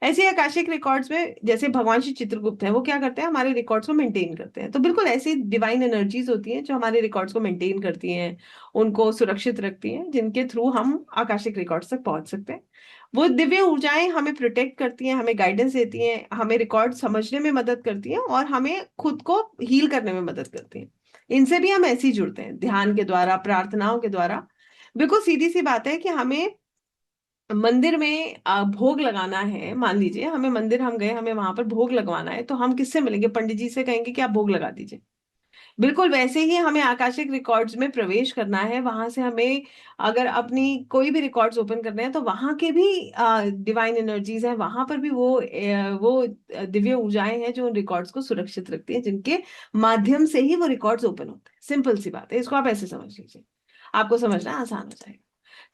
ऐसे ही आकाशिक रिकॉर्ड्स में जैसे भगवान श्री चित्रगुप्त है, वो क्या करते हैं? हमारे रिकॉर्ड्स को मेंटेन करते हैं। तो बिल्कुल ऐसी डिवाइन एनर्जीज होती हैं जो हमारे रिकॉर्ड्स को मेंटेन करती हैं, उनको सुरक्षित रखती हैं, जिनके थ्रू हम आकाशिक रिकॉर्ड्स तक पहुंच सकते हैं। वो दिव्य ऊर्जाएं हमें प्रोटेक्ट करती हैं, हमें गाइडेंस देती हैं, हमें रिकॉर्ड समझने में मदद करती हैं, और हमें खुद को हील करने में मदद करती हैं। इनसे भी हम ऐसे ही जुड़ते हैं, ध्यान के द्वारा, प्रार्थनाओं के द्वारा। बिल्कुल सीधी सी बात है कि हमें मंदिर में भोग लगाना है। मान लीजिए हमें मंदिर हम गए, हमें वहां पर भोग लगवाना है, तो हम किससे मिलेंगे? पंडित जी से कहेंगे कि आप भोग लगा दीजिए। बिल्कुल वैसे ही हमें आकाशिक रिकॉर्ड्स में प्रवेश करना है। वहां से हमें अगर अपनी कोई भी रिकॉर्ड्स ओपन करने हैं तो वहां के भी डिवाइन एनर्जीज हैं, वहां पर भी वो दिव्य ऊर्जाएं हैं जो उन रिकॉर्ड्स को सुरक्षित रखती हैं, जिनके माध्यम से ही वो रिकॉर्ड्स ओपन होते हैं। सिंपल सी बात है, इसको आप ऐसे समझ लीजिए, आपको समझना आसान हो जाएगा।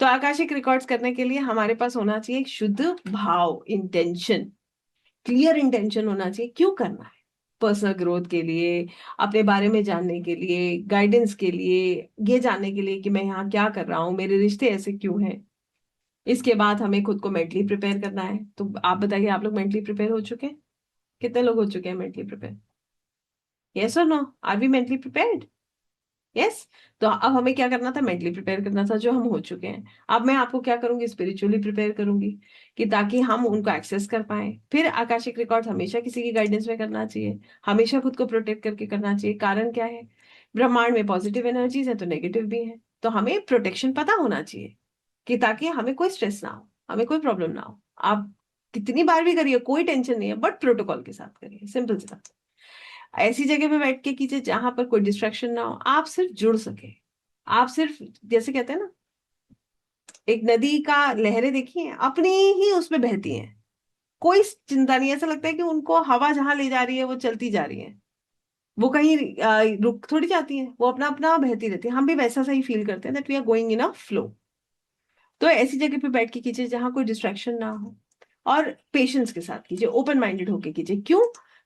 तो आकाशिक रिकॉर्ड्स करने के लिए हमारे पास होना चाहिए एक शुद्ध भाव, इंटेंशन, क्लियर इंटेंशन होना चाहिए। क्यों करना है? पर्सनल ग्रोथ के लिए, अपने बारे में जानने के लिए, गाइडेंस के लिए, ये जानने के लिए कि मैं यहाँ क्या कर रहा हूँ, मेरे रिश्ते ऐसे क्यों हैं। इसके बाद हमें खुद को मेंटली प्रिपेयर करना है। तो आप बताइए, आप लोग मेंटली प्रिपेयर हो चुके हैं? कितने लोग हो चुके हैं मेंटली प्रिपेयर? यस और no? Are we mentally prepared? Yes. तो अब हमें क्या करना था? मेंटली प्रिपेयर करना था, जो हम हो चुके हैं। अब मैं आपको क्या करूंगी? स्पिरिचुअली प्रिपेयर करूंगी, कि ताकि हम उनको एक्सेस कर पाए। फिर आकाशिक रिकॉर्ड हमेशा किसी की गाइडेंस में करना चाहिए, हमेशा खुद को प्रोटेक्ट करके करना चाहिए। कारण क्या है? ब्रह्मांड में पॉजिटिव एनर्जीज है तो नेगेटिव भी है, तो हमें प्रोटेक्शन पता होना चाहिए, कि ताकि हमें कोई स्ट्रेस ना हो, हमें कोई प्रॉब्लम ना हो। आप कितनी बार भी करिए, कोई टेंशन नहीं है, बट प्रोटोकॉल के साथ करिए। सिंपल सी बात। ऐसी जगह पे बैठ के कीजिए जहां पर कोई डिस्ट्रैक्शन ना हो, आप सिर्फ जुड़ सके। आप सिर्फ, जैसे कहते हैं ना, एक नदी का लहरें देखी हैं, अपनी ही उसमें बहती हैं, कोई चिंता नहीं। ऐसा लगता है कि उनको हवा जहां ले जा रही है वो चलती जा रही है, वो कहीं रुक थोड़ी जाती है, वो अपना अपना बहती रहती है। हम भी वैसा सा ही फील करते हैं, that we are going in a flow. तो ऐसी जगह पे बैठ के कीजिए जहां कोई डिस्ट्रैक्शन ना हो, और पेशेंस के साथ कीजिए, ओपन माइंडेड होके कीजिए। क्यों?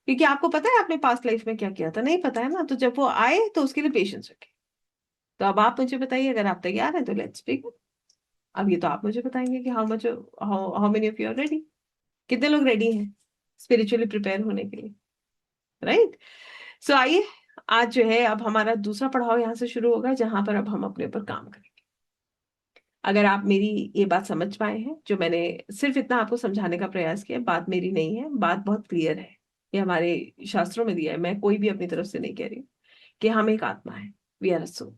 क्योंकि आपको पता है आपने पास्ट लाइफ में क्या किया था? नहीं पता है ना, तो जब वो आए तो उसके लिए पेशेंस रखें। तो अब आप मुझे बताइए, अगर आप तैयार हैं तो लेट्स बिगिन। अब ये तो आप मुझे बताएंगे कि how many of you are ready. कितने लोग रेडी हैं स्पिरिचुअली प्रिपेयर होने के लिए? राइट। सो आइए, आज जो है अब हमारा दूसरा पड़ाव यहाँ से शुरू होगा, जहां पर अब हम अपने ऊपर काम करेंगे। अगर आप मेरी ये बात समझ पाए हैं, जो मैंने सिर्फ इतना आपको समझाने का प्रयास किया, बात मेरी नहीं है, बात बहुत क्लियर है। ये हमारे शास्त्रों में दिया है, मैं कोई भी अपनी तरफ से नहीं कह रही हूँ, कि हम एक आत्मा है, वी आर अ सोल।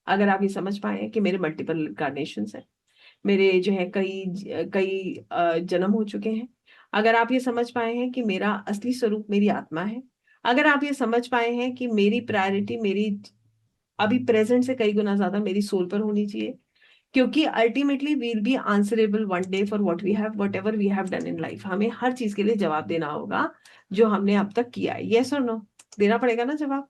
अगर आप ये समझ पाए हैं कि मेरे मल्टीपल इनकारनेशंस हैं, मेरे जो है कई कई जन्म हो चुके हैं, अगर आप ये समझ पाए हैं कि मेरा असली स्वरूप मेरी आत्मा है, अगर आप ये समझ पाए हैं कि मेरी प्रायोरिटी मेरी अभी प्रेजेंट से कई गुना ज्यादा मेरी सोल पर होनी चाहिए, क्योंकि ultimately we'll be answerable one day for whatever we have done in life. हमें हर चीज के लिए जवाब देना होगा जो हमने अब तक किया है। यस और नो? देना पड़ेगा ना जवाब।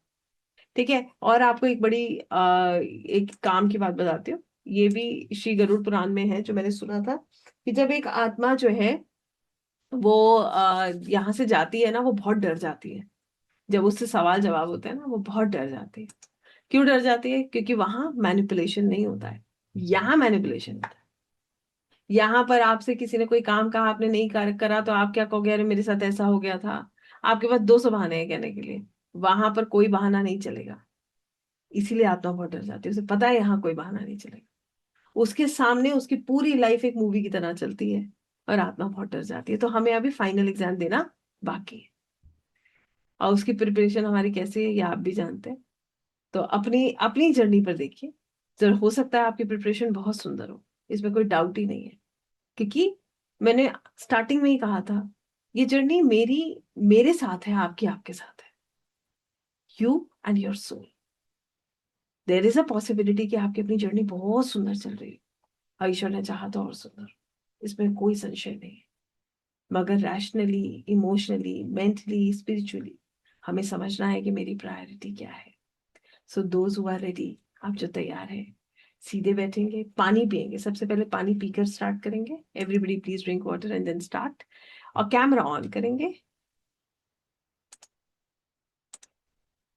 ठीक है। और आपको एक बड़ी एक काम की बात बताती हूँ। ये भी श्री गरुड़ पुराण में है, जो मैंने सुना था, कि जब एक आत्मा जो है वो यहाँ से जाती है ना, वो बहुत डर जाती है। जब उससे सवाल जवाब होते हैं ना, वो बहुत डर जाती है। क्यों डर जाती है? क्योंकि वहां मैनिपुलेशन नहीं होता है, यहाँ मैनिपुलेशन होता है। यहाँ पर आपसे किसी ने कोई काम कहा, आपने नहीं करा, तो आप क्या कहोगे? अरे मेरे साथ ऐसा हो गया था। आपके पास 200 बहाने हैं कहने के लिए, वहां पर कोई बहाना नहीं चलेगा। इसीलिए आत्मा बहुत डर जाती है, उसे पता है यहाँ कोई बहाना नहीं चलेगा। उसके सामने उसकी पूरी लाइफ एक मूवी की तरह चलती है, और आत्मा बहुत डर जाती है। तो हमें अभी फाइनल एग्जाम देना बाकी है, और उसकी प्रिपरेशन हमारी कैसी है ये आप भी जानते हैं। तो अपनी अपनी जर्नी पर देखिए, जरूर हो सकता है आपकी प्रिपरेशन बहुत सुंदर हो, इसमें कोई डाउट ही नहीं है। क्योंकि मैंने स्टार्टिंग में ही कहा था, ये जर्नी मेरी मेरे साथ है, आपकी आपके साथ है। You and your soul. There is a possibility कि आपकी अपनी जर्नी बहुत सुंदर चल रही है, और ईश्वर ने चाहा तो और सुंदर, इसमें कोई संशय नहीं है। मगर रैशनली, इमोशनली, मेंटली, स्पिरिचुअली हमें समझना है कि मेरी प्रायोरिटी क्या है। So those who are ready, आप जो तैयार हैं, सीधे बैठेंगे, पानी पिएंगे। सबसे पहले पानी पीकर स्टार्ट करेंगे। Everybody please drink water and then start. और कैमरा ऑन करेंगे,